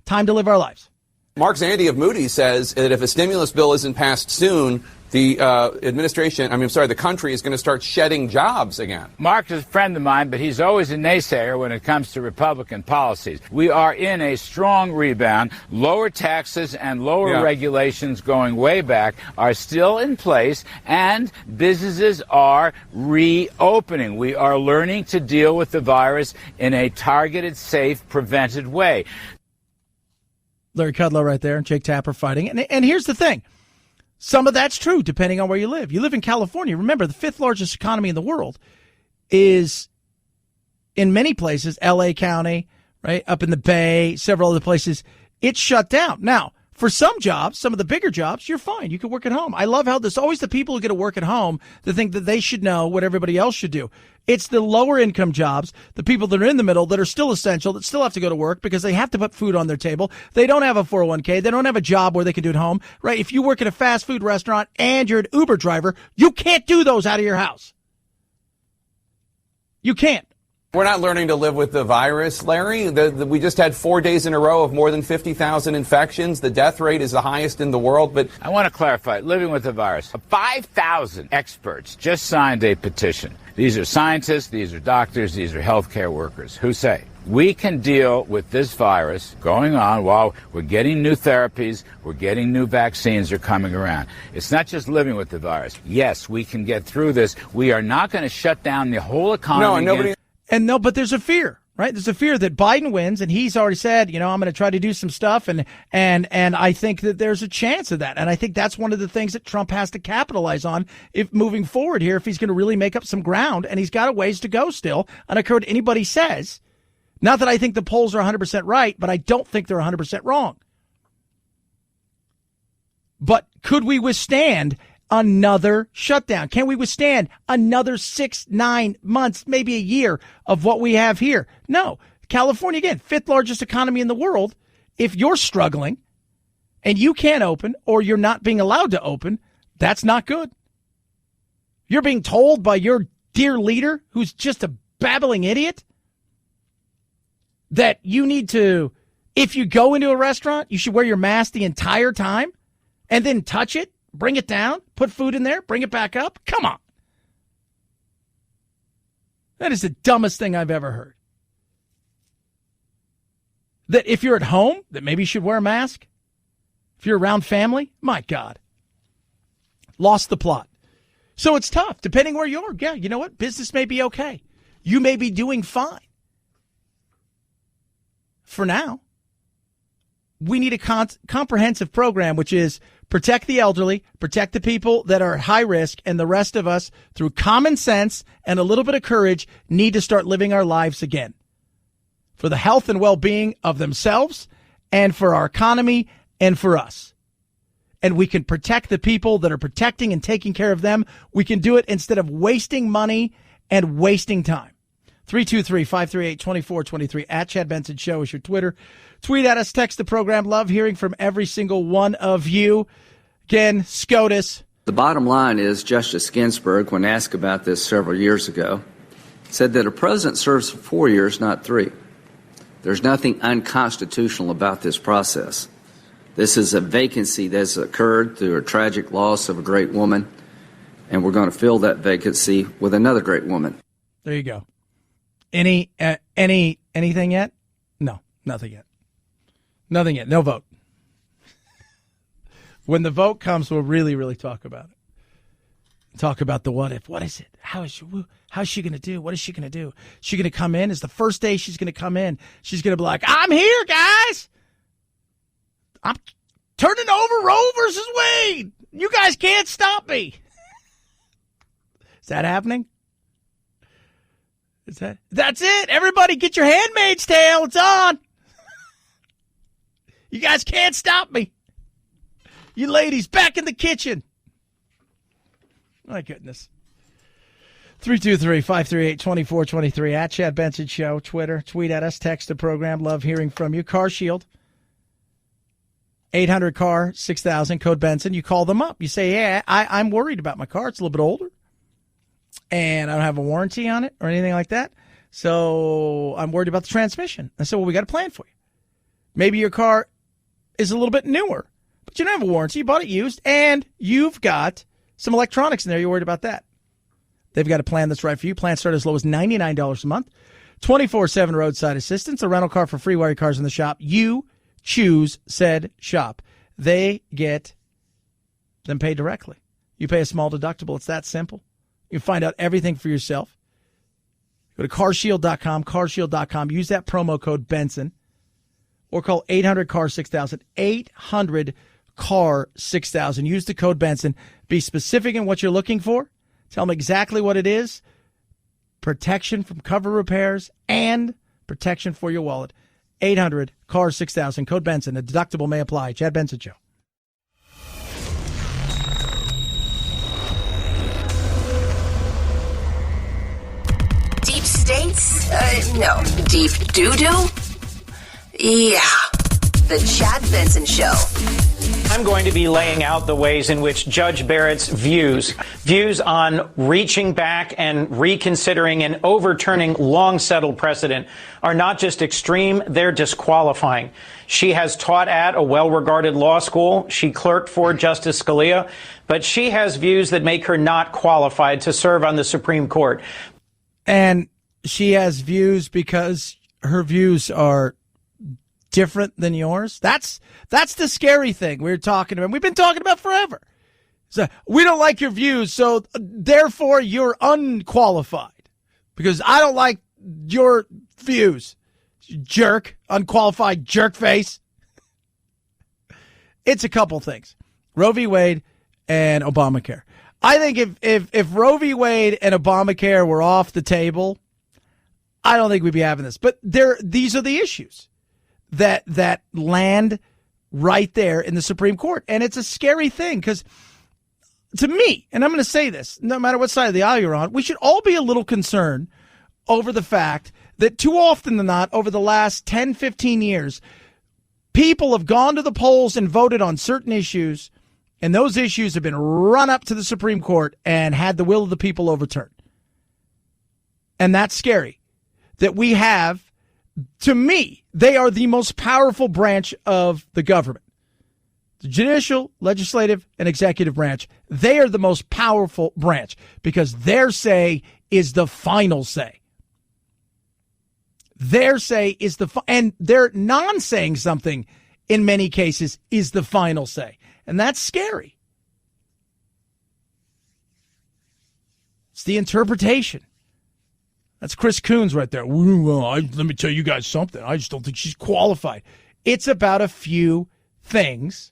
[SPEAKER 3] time to live our lives.
[SPEAKER 6] Mark Zandi of Moody's says that if a stimulus bill isn't passed soon, the the country is going to start shedding jobs again.
[SPEAKER 7] Mark is a friend of mine, but he's always a naysayer when it comes to Republican policies. We are in a strong rebound. Lower taxes and lower regulations going way back are still in place, and businesses are reopening. We are learning to deal with the virus in a targeted, safe, prevented way.
[SPEAKER 3] Larry Kudlow right there and Jake Tapper fighting. And here's the thing. Some of that's true, depending on where you live. You live in California. Remember, the fifth largest economy in the world is, in many places, L.A. County, right, up in the Bay, several other places. It's shut down. Now, for some jobs, some of the bigger jobs, you're fine. You can work at home. I love how there's always the people who get to work at home that think that they should know what everybody else should do. It's the lower income jobs, the people that are in the middle that are still essential, that still have to go to work because they have to put food on their table. They don't have a 401k. They don't have a job where they can do it at home, right? If you work at a fast food restaurant and you're an Uber driver, you can't do those out of your house. You can't.
[SPEAKER 6] We're not learning to live with the virus, Larry. We just had 4 days in a row of more than 50,000 infections. The death rate is the highest in the world. But
[SPEAKER 7] I want to clarify, living with the virus. 5,000 experts just signed a petition. These are scientists, these are doctors, these are healthcare workers who say we can deal with this virus going on while we're getting new therapies, we're getting new vaccines are coming around. It's not just living with the virus. Yes, we can get through this. We are not going to shut down the whole economy.
[SPEAKER 3] But there's a fear, right? There's a fear that Biden wins, and he's already said, I'm going to try to do some stuff, and I think that there's a chance of that. And I think that's one of the things that Trump has to capitalize on if moving forward here, if he's going to really make up some ground, and he's got a ways to go still. And I heard anybody says, not that I think the polls are 100% right, but I don't think they're 100% wrong. But could we withstand another shutdown? Can we withstand another 6-9 months, maybe a year of what we have here? No. California, again, fifth largest economy in the world. If you're struggling and you can't open or you're not being allowed to open, that's not good. You're being told by your dear leader, who's just a babbling idiot, that you need to, if you go into a restaurant, you should wear your mask the entire time and then touch it. Bring it down, put food in there, bring it back up. Come on. That is the dumbest thing I've ever heard. That if you're at home, that maybe you should wear a mask. If you're around family, my God. Lost the plot. So it's tough, depending where you are. Yeah, you know what? Business may be okay. You may be doing fine. For now, we need a comprehensive program, which is protect the elderly, protect the people that are at high risk, and the rest of us, through common sense and a little bit of courage, need to start living our lives again for the health and well-being of themselves and for our economy and for us. And we can protect the people that are protecting and taking care of them. We can do it instead of wasting money and wasting time. 323-538-2423 at Chad Benson Show is your Twitter. Tweet at us, text the program. Love hearing from every single one of you. Again, SCOTUS.
[SPEAKER 11] The bottom line is Justice Ginsburg, when asked about this several years ago, said that a president serves for 4 years, not 3. There's nothing unconstitutional about this process. This is a vacancy that has occurred through a tragic loss of a great woman, and we're going to fill that vacancy with another great woman.
[SPEAKER 3] There you go. Anything yet? No, nothing yet. Nothing yet. No vote. When the vote comes, we'll really, really talk about it. Talk about the what if. What is it? How's she going to do? What is she going to do? Is she going to come in? Is the first day she's going to come in? She's going to be like, I'm here, guys. I'm turning over Roe versus Wade. You guys can't stop me. Is that happening? That's it. Everybody get your Handmaid's Tale. It's on. You guys can't stop me. You ladies back in the kitchen. My goodness. 323-538-2423 at Chad Benson Show. Twitter, tweet at us, text the program. Love hearing from you. Car Shield, 800-CAR-6000, code Benson. You call them up. You say, yeah, I'm worried about my car. It's a little bit older, and I don't have a warranty on it or anything like that. So I'm worried about the transmission. I said, well, we got a plan for you. Maybe your car is a little bit newer, but you don't have a warranty. You bought it used, and you've got some electronics in there. You're worried about that. They've got a plan that's right for you. Plans start as low as $99 a month. 24/7 roadside assistance. A rental car for free while your car's in the shop. You choose said shop. They get them paid directly. You pay a small deductible. It's that simple. You can find out everything for yourself. Go to carshield.com, carshield.com. Use that promo code Benson. Or call 800-CAR-6000, 800-CAR-6000. Use the code Benson. Be specific in what you're looking for. Tell them exactly what it is. Protection from cover repairs and protection for your wallet. 800-CAR-6000, code Benson. A deductible may apply. Chad Benson Show.
[SPEAKER 1] Deep states? No. Deep doo-doo? Yeah. The Chad Benson Show.
[SPEAKER 2] I'm going to be laying out the ways in which Judge Barrett's views on reaching back and reconsidering and overturning long-settled precedent are not just extreme, they're disqualifying. She has taught at a well-regarded law school. She clerked for Justice Scalia, but she has views that make her not qualified to serve on the Supreme Court.
[SPEAKER 3] And she has views because her views are different than yours. That's the scary thing we're talking about. We've been talking about forever. So we don't like your views, so therefore you're unqualified because I don't like your views. Jerk, unqualified jerk face. It's a couple things. Roe v. Wade and Obamacare. I think if Roe v. Wade and Obamacare were off the table, I don't think we'd be having this. But these are the issues that land right there in the Supreme Court. And it's a scary thing because to me, and I'm going to say this, no matter what side of the aisle you're on, we should all be a little concerned over the fact that too often than not, over the last 10, 15 years, people have gone to the polls and voted on certain issues, and those issues have been run up to the Supreme Court and had the will of the people overturned. And that's scary. That we have, to me, they are the most powerful branch of the government. The judicial, legislative, and executive branch, they are the most powerful branch because their say is the final say. Their say is and their non-saying something in many cases is the final say. And that's scary. It's the interpretation. That's Chris Coons right there. Let me tell you guys something. I just don't think she's qualified. It's about a few things.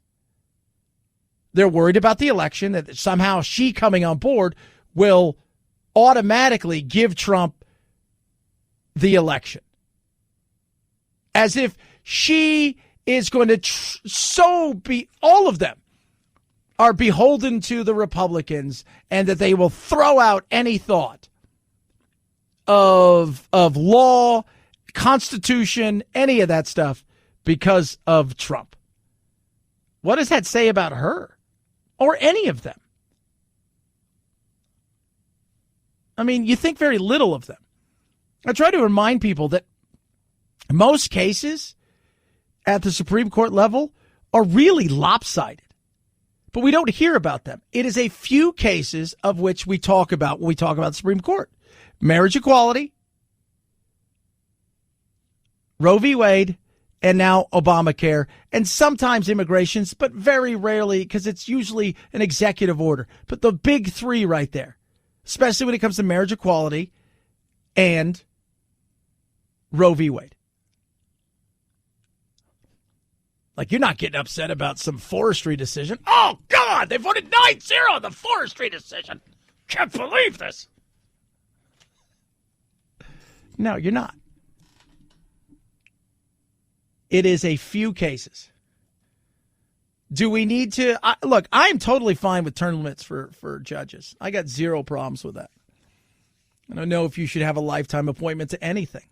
[SPEAKER 3] They're worried about the election, that somehow she coming on board will automatically give Trump the election. As if she is going to be, all of them are beholden to the Republicans and that they will throw out any thought of law, Constitution, any of that stuff because of Trump. What does that say about her or any of them? I mean, you think very little of them. I try to remind people that most cases at the Supreme Court level are really lopsided, but we don't hear about them. It is a few cases of which we talk about when we talk about the Supreme Court. Marriage equality, Roe v. Wade, and now Obamacare, and sometimes immigrations, but very rarely because it's usually an executive order. But the big three right there, especially when it comes to marriage equality and Roe v. Wade. Like, you're not getting upset about some forestry decision. Oh, God, they voted 9-0 on the forestry decision. Can't believe this. No, you're not. It is a few cases. Do we need to? Look, I'm totally fine with term limits for judges. I got zero problems with that. I don't know if you should have a lifetime appointment to anything.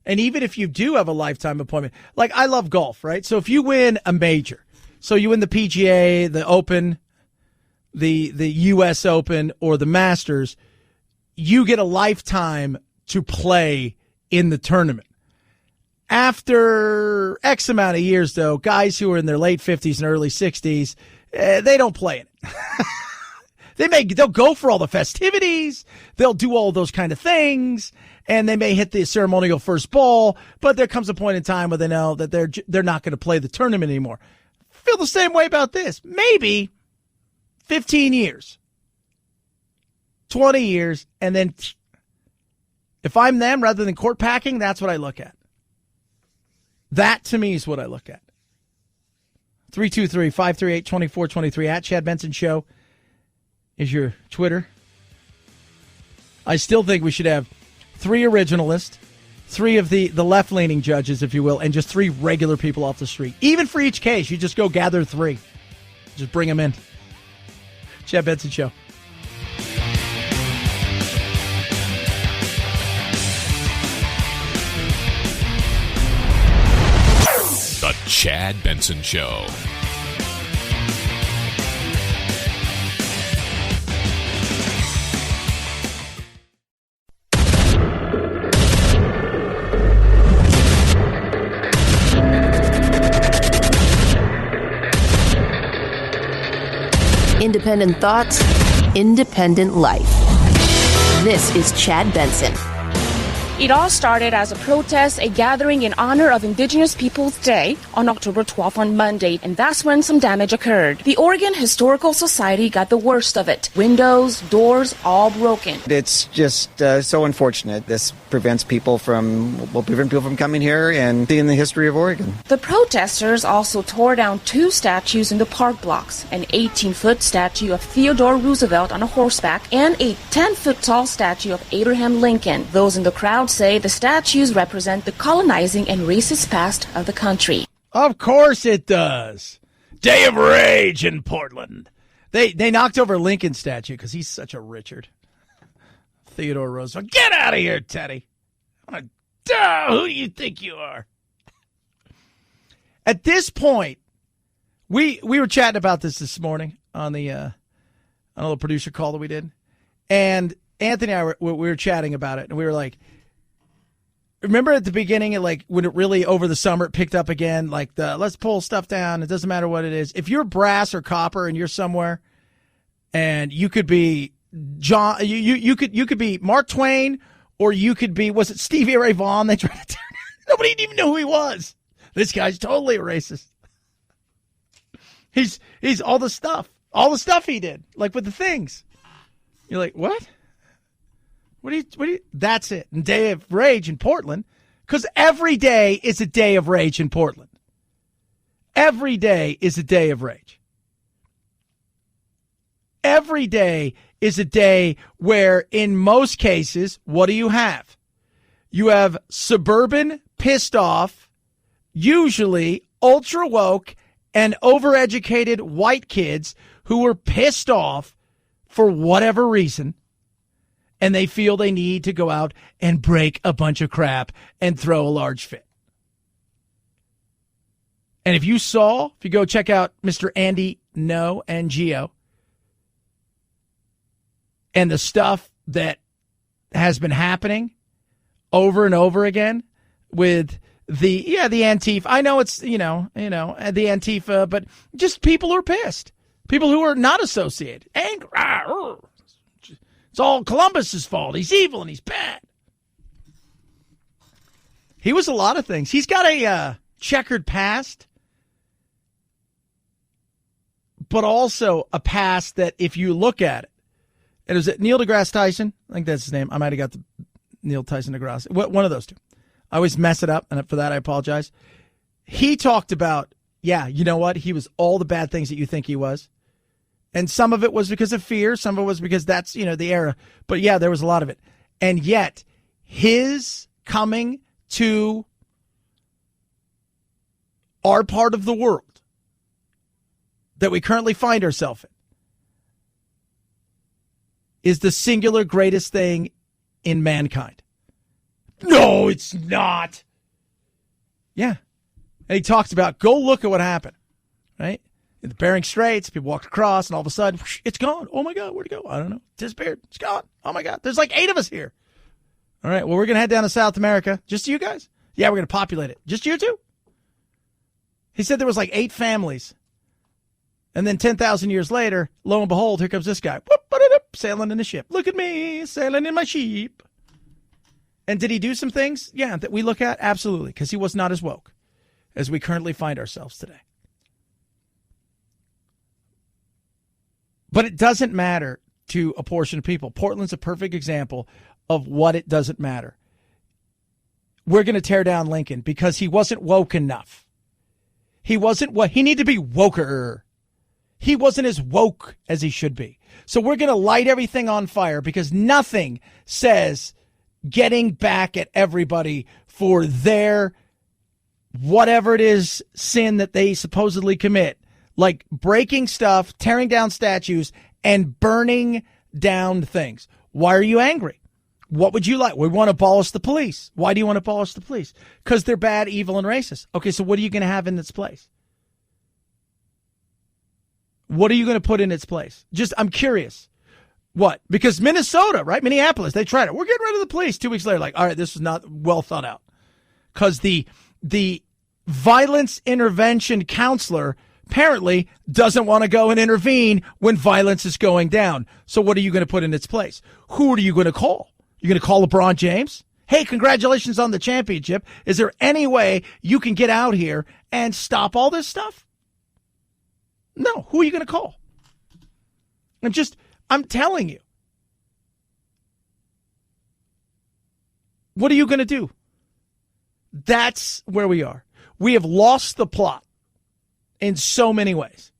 [SPEAKER 3] And even if you do have a lifetime appointment, like I love golf, right? So if you win a major, so you win the PGA, the Open, the U.S. Open, or the Masters, you get a lifetime to play in the tournament. After X amount of years, though, guys who are in their late 50s and early 60s, they don't play in it. They'll go for all the festivities. They'll do all those kind of things, and they may hit the ceremonial first ball. But there comes a point in time where they know that they're not going to play the tournament anymore. Feel the same way about this. Maybe 15 years, 20 years, and then if I'm them, rather than court packing, that's what I look at. That to me is what I look at. 323-538-2423 at Chad Benson Show is your Twitter. I still think we should have 3 originalists, 3 of the left-leaning judges, if you will, and just 3 regular people off the street. Even for each case, you just go gather 3. Just bring them in. Chad Benson Show.
[SPEAKER 10] The Chad Benson Show.
[SPEAKER 4] Independent thoughts, independent life. This is Chad Benson.
[SPEAKER 8] It all started as a protest, a gathering in honor of Indigenous Peoples Day on October 12th on Monday, and that's when some damage occurred. The Oregon Historical Society got the worst of it. Windows, doors, all broken.
[SPEAKER 9] It's just so unfortunate. This prevent people from coming here and seeing the history of Oregon.
[SPEAKER 8] The protesters also tore down 2 statues in the park blocks, an 18-foot statue of Theodore Roosevelt on a horseback and a 10-foot tall statue of Abraham Lincoln. Those in the crowd say the statues represent the colonizing and racist past of the country.
[SPEAKER 3] Of course it does. Day of Rage in Portland. They knocked over Lincoln's statue because he's such a Richard. Theodore Roosevelt. Get out of here, Teddy. Who do you think you are? At this point, we were chatting about this morning on the on a little producer call that we did. And Anthony and I we were chatting about it, and we were like, remember at the beginning, like when it really over the summer it picked up again, like let's pull stuff down. It doesn't matter what it is. If you're brass or copper and you're somewhere, and you could be John, you could be Mark Twain, or you could be, was it Stevie Ray Vaughan? They tried to turn. Nobody didn't even know who he was. This guy's totally a racist. He's all the stuff he did, like with the things. You're like, what? What do you, that's it. And Day of Rage in Portland, because every day is a day of rage in Portland. Every day is a day of rage. Every day is a day where, in most cases, what do you have? You have suburban, pissed off, usually ultra woke and overeducated white kids who were pissed off for whatever reason. And they feel they need to go out and break a bunch of crap and throw a large fit. And if you go check out Mr. Andy Ngo and the stuff that has been happening over and over again with the Antifa. I know it's, the Antifa, but just people who are pissed. People who are not associated. Angry. It's all Columbus's fault. He's evil and he's bad. He was a lot of things. He's got a checkered past, but also a past that if you look at it, and was it Neil deGrasse Tyson? I think that's his name. I might have got the Neil Tyson deGrasse. One of those two. I always mess it up, and for that I apologize. He talked about, you know what? He was all the bad things that you think he was. And some of it was because of fear. Some of it was because that's, the era. But there was a lot of it. And yet, his coming to our part of the world that we currently find ourselves in is the singular greatest thing in mankind. No, it's not. Yeah. And he talks about, go look at what happened, right? In the Bering Straits, people walked across, and all of a sudden, whoosh, it's gone. Oh, my God, where'd it go? I don't know. Disappeared. It's gone. Oh, my God. There's like 8 of us here. All right, well, we're going to head down to South America. Just you guys? Yeah, we're going to populate it. Just you two? He said there was like 8 families. And then 10,000 years later, lo and behold, here comes this guy. Whoop, sailing in a ship. Look at me, sailing in my sheep. And did he do some things? Yeah, that we look at? Absolutely, because he was not as woke as we currently find ourselves today. But it doesn't matter to a portion of people. Portland's a perfect example of what it doesn't matter. We're going to tear down Lincoln because he wasn't woke enough. He wasn't what he needed to be woker. He wasn't as woke as he should be. So we're going to light everything on fire because nothing says getting back at everybody for their whatever it is sin that they supposedly commit, like breaking stuff, tearing down statues, and burning down things. Why are you angry? What would you like? We want to abolish the police. Why do you want to abolish the police? Because they're bad, evil, and racist. Okay, so what are you going to have in its place? What are you going to put in its place? I'm curious. What? Because Minnesota, right? Minneapolis, they tried it. We're getting rid of the police. 2 weeks later, like, all right, this is not well thought out. Because the violence intervention counselor apparently doesn't want to go and intervene when violence is going down. So what are you going to put in its place? Who are you going to call? You're going to call LeBron James? Hey, congratulations on the championship. Is there any way you can get out here and stop all this stuff? No. Who are you going to call? I'm telling you. What are you going to do? That's where we are. We have lost the plot in so many ways.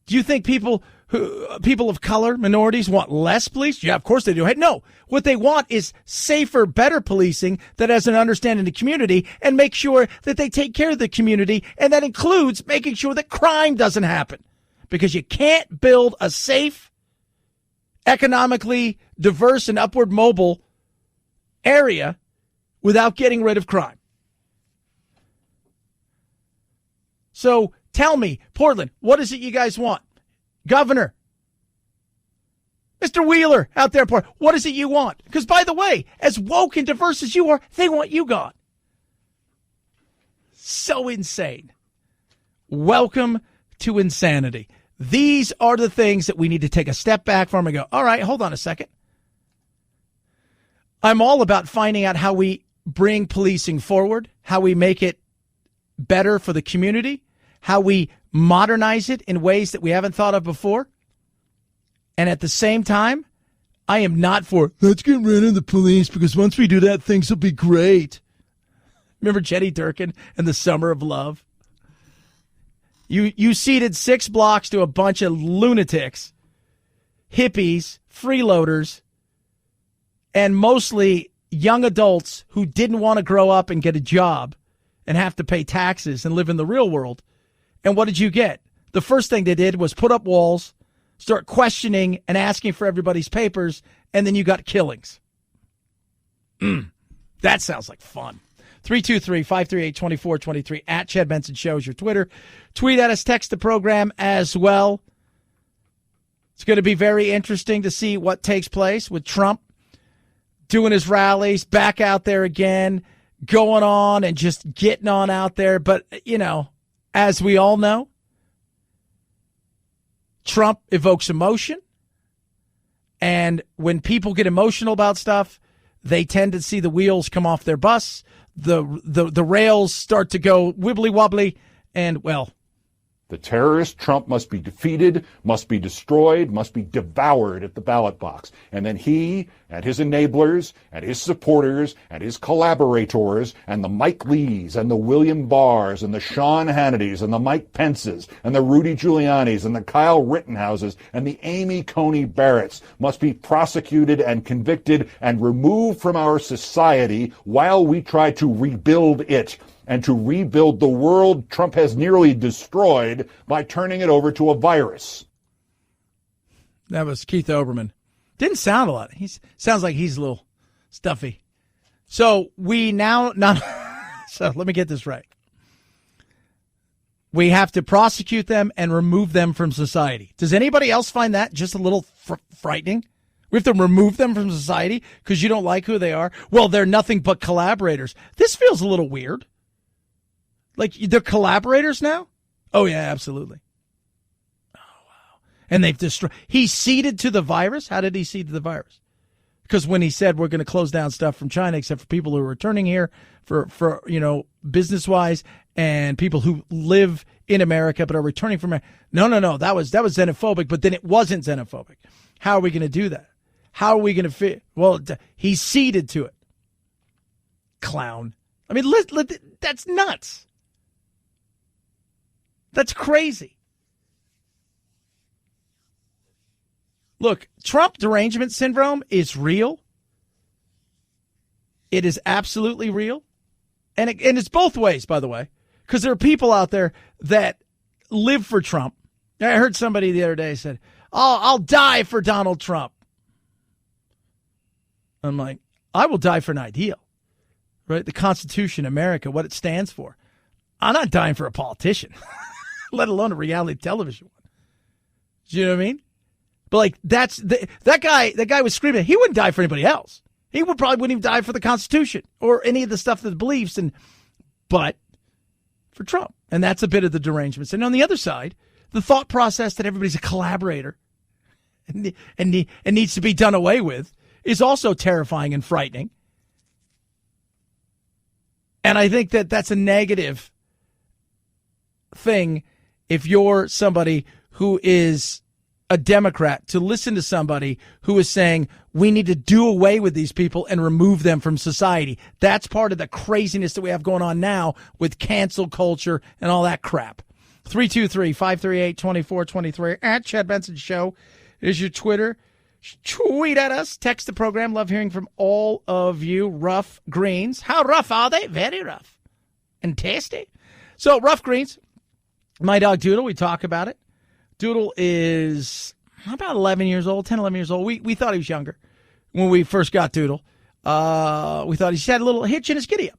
[SPEAKER 3] Do you think people of color, minorities, want less police? Yeah, of course they do. Hey, no, what they want is safer, better policing that has an understanding of the community and make sure that they take care of the community. And that includes making sure that crime doesn't happen. Because you can't build a safe, economically diverse, and upward mobile area without getting rid of crime. So tell me, Portland, what is it you guys want? Governor, Mr. Wheeler out there, what is it you want? Because, by the way, as woke and diverse as you are, they want you gone. So insane. Welcome to insanity. These are the things that we need to take a step back from and go, all right, hold on a second. I'm all about finding out how we bring policing forward, how we make it better for the community, how we modernize it in ways that we haven't thought of before. And at the same time, I am not for, let's get rid of the police because once we do that, things will be great. Remember Jenny Durkin and the Summer of Love? You seated 6 blocks to a bunch of lunatics, hippies, freeloaders, and mostly young adults who didn't want to grow up and get a job and have to pay taxes and live in the real world. And what did you get? The first thing they did was put up walls, start questioning and asking for everybody's papers, and then you got killings. That sounds like fun. 323-538-2423 at Chad Benson Show is your Twitter. Tweet at us, text the program as well. It's going to be very interesting to see what takes place with Trump doing his rallies, back out there again, going on and just getting on out there. But, you know, as we all know, Trump evokes emotion. And when people get emotional about stuff, they tend to see the wheels come off their bus. The rails start to go wibbly wobbly, and, well,
[SPEAKER 12] the terrorist Trump must be defeated, must be destroyed, must be devoured at the ballot box. And then he and his enablers and his supporters and his collaborators and the Mike Lees and the William Barrs and the Sean Hannitys and the Mike Pences and the Rudy Giulianis and the Kyle Rittenhouses and the Amy Coney Barretts must be prosecuted and convicted and removed from our society while we try to rebuild it. And to rebuild the world Trump has nearly destroyed by turning it over to a virus.
[SPEAKER 3] That was Keith Olbermann. Didn't sound a lot. He sounds like he's a little stuffy. So we now not. So let me get this right. We have to prosecute them and remove them from society. Does anybody else find that just a little frightening? We have to remove them from society because you don't like who they are? Well, they're nothing but collaborators. This feels a little weird. Like, they're collaborators now? Oh, yeah, absolutely. Oh, wow. And they've destroyed. He ceded to the virus? How did he cede to the virus? Because when he said we're going to close down stuff from China, except for people who are returning here for business-wise, and people who live in America but are returning from America. No. That was xenophobic, but then it wasn't xenophobic. How are we going to do that? How are we going to fit? Well, he ceded to it. Clown. I mean, that's nuts. That's crazy. Look, Trump derangement syndrome is real. It is absolutely real. And it's both ways, by the way, because there are people out there that live for Trump. I heard somebody the other day said, "Oh, I'll die for Donald Trump." I'm like, I will die for an ideal, right? The Constitution, America, what it stands for. I'm not dying for a politician, let alone a reality television one. Do you know what I mean? But like, that guy was screaming. He wouldn't die for anybody else. He probably wouldn't even die for the Constitution or any of the stuff that he believes in, but for Trump. And that's a bit of the derangements. And on the other side, the thought process that everybody's a collaborator and needs to be done away with is also terrifying and frightening. And I think that that's a negative thing if you're somebody who is a Democrat, to listen to somebody who is saying we need to do away with these people and remove them from society. That's part of the craziness that we have going on now with cancel culture and all that crap. 323-538-2423 at Chad Benson Show is your Twitter. Tweet at us. Text the program. Love hearing from all of you. Rough Greens. How rough are they? Very rough. And tasty. So, Rough Greens. My dog Doodle. We talk about it. Doodle is about 11 years old, 10, 11 years old. We thought he was younger when we first got Doodle. We thought he had a little hitch in his giddy up.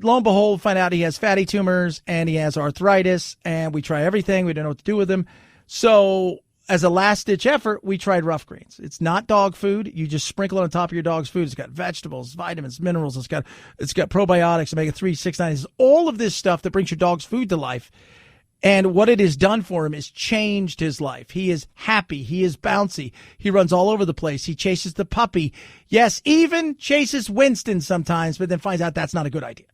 [SPEAKER 3] Lo and behold, find out he has fatty tumors and he has arthritis, and we try everything. We don't know what to do with him. So as a last-ditch effort, we tried Rough Greens. It's not dog food. You just sprinkle it on top of your dog's food. It's got vegetables, vitamins, minerals. It's got probiotics, omega-3, 6, 9. It's all of this stuff that brings your dog's food to life. And what it has done for him is changed his life. He is happy. He is bouncy. He runs all over the place. He chases the puppy. Yes, even chases Winston sometimes, but then finds out that's not a good idea.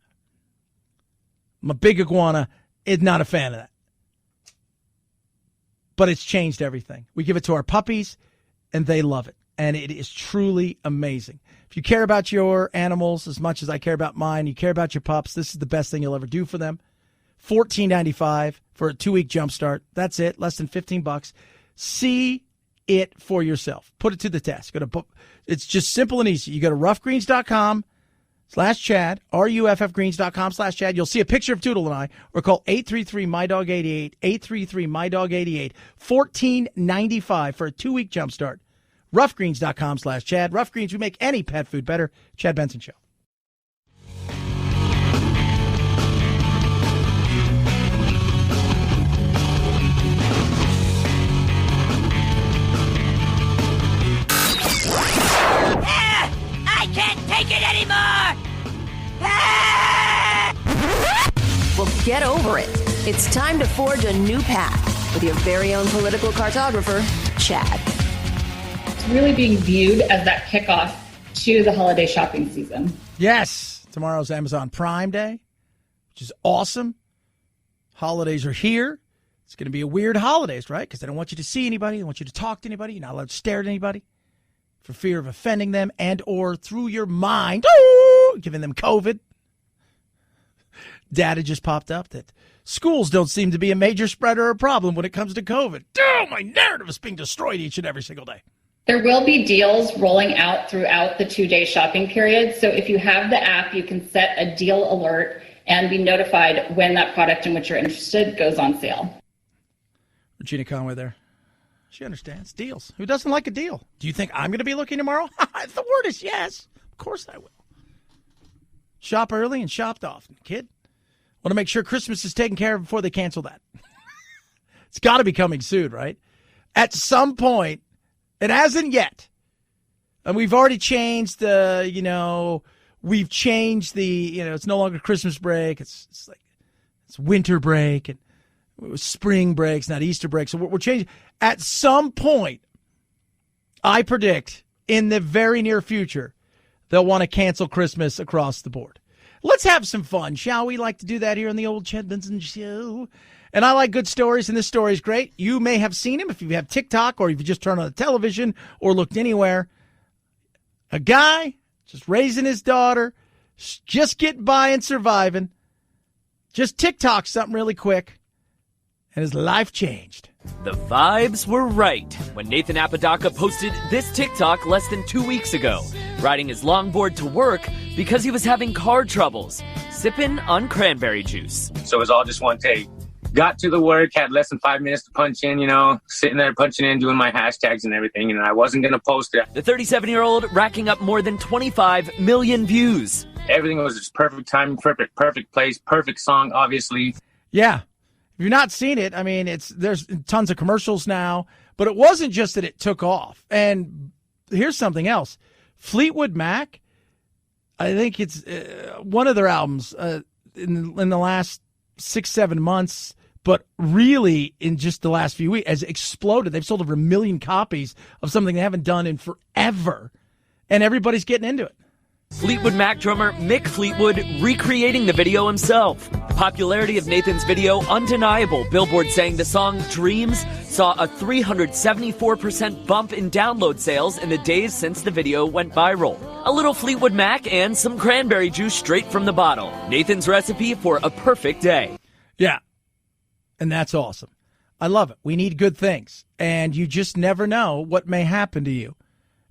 [SPEAKER 3] I'm a big iguana. Is not a fan of that. But it's changed everything. We give it to our puppies, and they love it. And it is truly amazing. If you care about your animals as much as I care about mine, you care about your pups, this is the best thing you'll ever do for them. $14.95 for a 2-week jumpstart. That's it. Less than $15. See it for yourself. Put it to the test. It's just simple and easy. You go to roughgreens.com/Chad, RUFFgreens.com/Chad. You'll see a picture of Doodle and I, or call 833-MyDog88, 833-MyDog88, $14.95 for a 2-week jumpstart. Roughgreens.com/Chad. Rough Greens, we make any pet food better. Chad Benson Show.
[SPEAKER 13] I can't take it anymore!
[SPEAKER 4] Well, get over it. It's time to forge a new path with your very own political cartographer, Chad.
[SPEAKER 14] It's really being viewed as that kickoff to the holiday shopping season.
[SPEAKER 3] Yes. Tomorrow's Amazon Prime Day, which is awesome. Holidays are here. It's going to be a weird holidays, right? Because they don't want you to see anybody. They want you to talk to anybody. You're not allowed to stare at anybody for fear of offending them and or through your mind, giving them COVID. Data just popped up that schools don't seem to be a major spread or a problem when it comes to COVID. My narrative is being destroyed each and every single day.
[SPEAKER 14] There will be deals rolling out throughout the 2-day shopping period. So if you have the app, you can set a deal alert and be notified when that product in which you're interested goes on sale.
[SPEAKER 3] Regina Conway there. She understands. Deals. Who doesn't like a deal? Do you think I'm going to be looking tomorrow? The word is yes. Of course I will. Shop early and shop often, kid. Want to make sure Christmas is taken care of before they cancel that. It's got to be coming soon, right? At some point, it hasn't yet. And we've already changed we've changed it's no longer Christmas break. It's winter break and spring breaks, not Easter break. So we're changing. At some point, I predict in the very near future, they'll want to cancel Christmas across the board. Let's have some fun, shall we? Like to do that here on the old Chad Benson Show. And I like good stories, and this story is great. You may have seen him if you have TikTok or if you just turned on the television or looked anywhere. A guy just raising his daughter, just getting by and surviving, just TikTok something really quick, and his life changed.
[SPEAKER 15] The vibes were right when Nathan Apodaca posted this TikTok less than 2 weeks ago, riding his longboard to work because he was having car troubles, sipping on cranberry juice.
[SPEAKER 16] So it was all just one take. Got to the work, had less than 5 minutes to punch in, sitting there punching in, doing my hashtags and everything, and I wasn't going to post it.
[SPEAKER 15] The 37-year-old racking up more than 25 million views.
[SPEAKER 16] Everything was just perfect timing, perfect place, perfect song, obviously.
[SPEAKER 3] Yeah. If you've not seen it, I mean, there's tons of commercials now, but it wasn't just that it took off. And here's something else. Fleetwood Mac, I think it's one of their albums in the last 6-7 months, but really in just the last few weeks has exploded. They've sold over 1 million copies of something they haven't done in forever, and everybody's getting into it.
[SPEAKER 15] Fleetwood Mac drummer Mick Fleetwood recreating the video himself. The popularity of Nathan's video undeniable. Billboard saying the song Dreams saw a 374% bump in download sales in the days since the video went viral. A little Fleetwood Mac and some cranberry juice straight from the bottle. Nathan's recipe for a perfect day.
[SPEAKER 3] Yeah, and that's awesome. I love it. We need good things, and you just never know what may happen to you.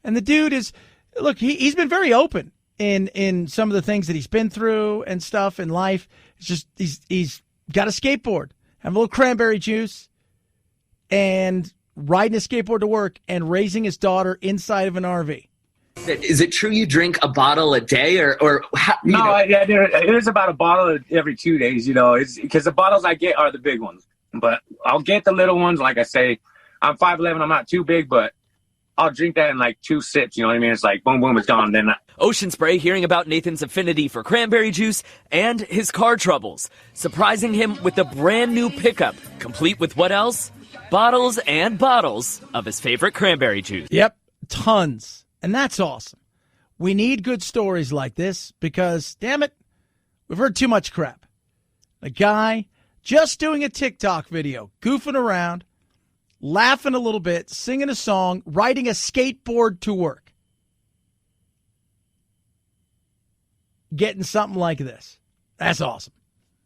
[SPEAKER 3] And the dude is, look, he's been very open in some of the things that he's been through and stuff in life. It's just he's got a skateboard, have a little cranberry juice, and riding a skateboard to work and raising his daughter inside of an RV.
[SPEAKER 15] Is it true you drink a bottle a day, or how,
[SPEAKER 16] it is about a bottle every 2 days. It's because the bottles I get are the big ones, but I'll get the little ones. Like I say, I'm 5'11", I'm not too big, but I'll drink that in like 2 sips. You know what I mean? It's like boom, boom, it's gone. Then
[SPEAKER 15] Ocean Spray hearing about Nathan's affinity for cranberry juice and his car troubles, surprising him with a brand new pickup, complete with what else? Bottles and bottles of his favorite cranberry juice.
[SPEAKER 3] Yep, tons. And that's awesome. We need good stories like this because, damn it, we've heard too much crap. A guy just doing a TikTok video, goofing around, laughing a little bit, singing a song, riding a skateboard to work. Getting something like this. That's awesome.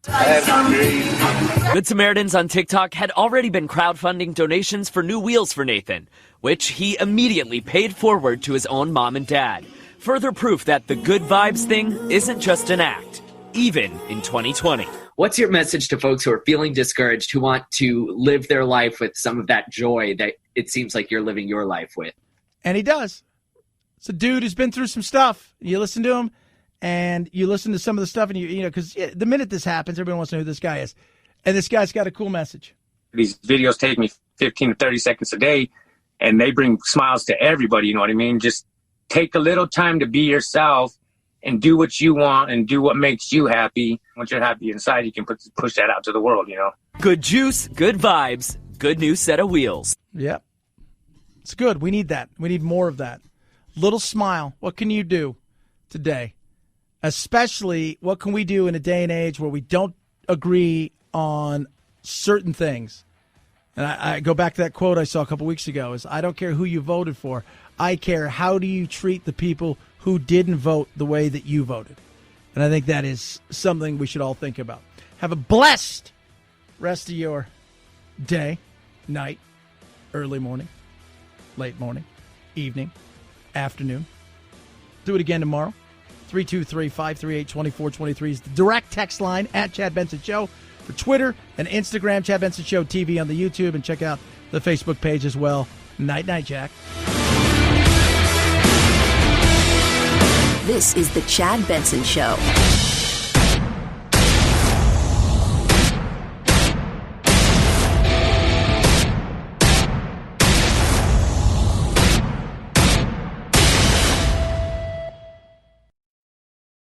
[SPEAKER 15] Good Samaritans on TikTok had already been crowdfunding donations for new wheels for Nathan, which he immediately paid forward to his own mom and dad. Further proof that the good vibes thing isn't just an act, even in 2020.
[SPEAKER 17] What's your message to folks who are feeling discouraged, who want to live their life with some of that joy that it seems like you're living your life with?
[SPEAKER 3] And he does. It's a dude who's been through some stuff. You listen to him, and you listen to some of the stuff, and because the minute this happens, everyone wants to know who this guy is. And this guy's got a cool message.
[SPEAKER 16] These videos take me 15 to 30 seconds a day, and they bring smiles to everybody, you know what I mean? Just take a little time to be yourself and do what you want and do what makes you happy. Once you're happy inside, you can push that out to the world,
[SPEAKER 15] Good juice, good vibes, good new set of wheels.
[SPEAKER 3] Yep. It's good. We need that. We need more of that. Little smile. What can you do today? Especially, what can we do in a day and age where we don't agree on certain things? And I go back to that quote I saw a couple weeks ago, is I don't care who you voted for. I care how do you treat the people who didn't vote the way that you voted. And I think that is something we should all think about. Have a blessed rest of your day, night, early morning, late morning, evening, afternoon. Do it again tomorrow. 323-538-2423 is the direct text line at Chad Benson Show. For Twitter and Instagram, Chad Benson Show TV on the YouTube. And check out the Facebook page as well. Night, Jack.
[SPEAKER 4] This is the Chad Benson Show.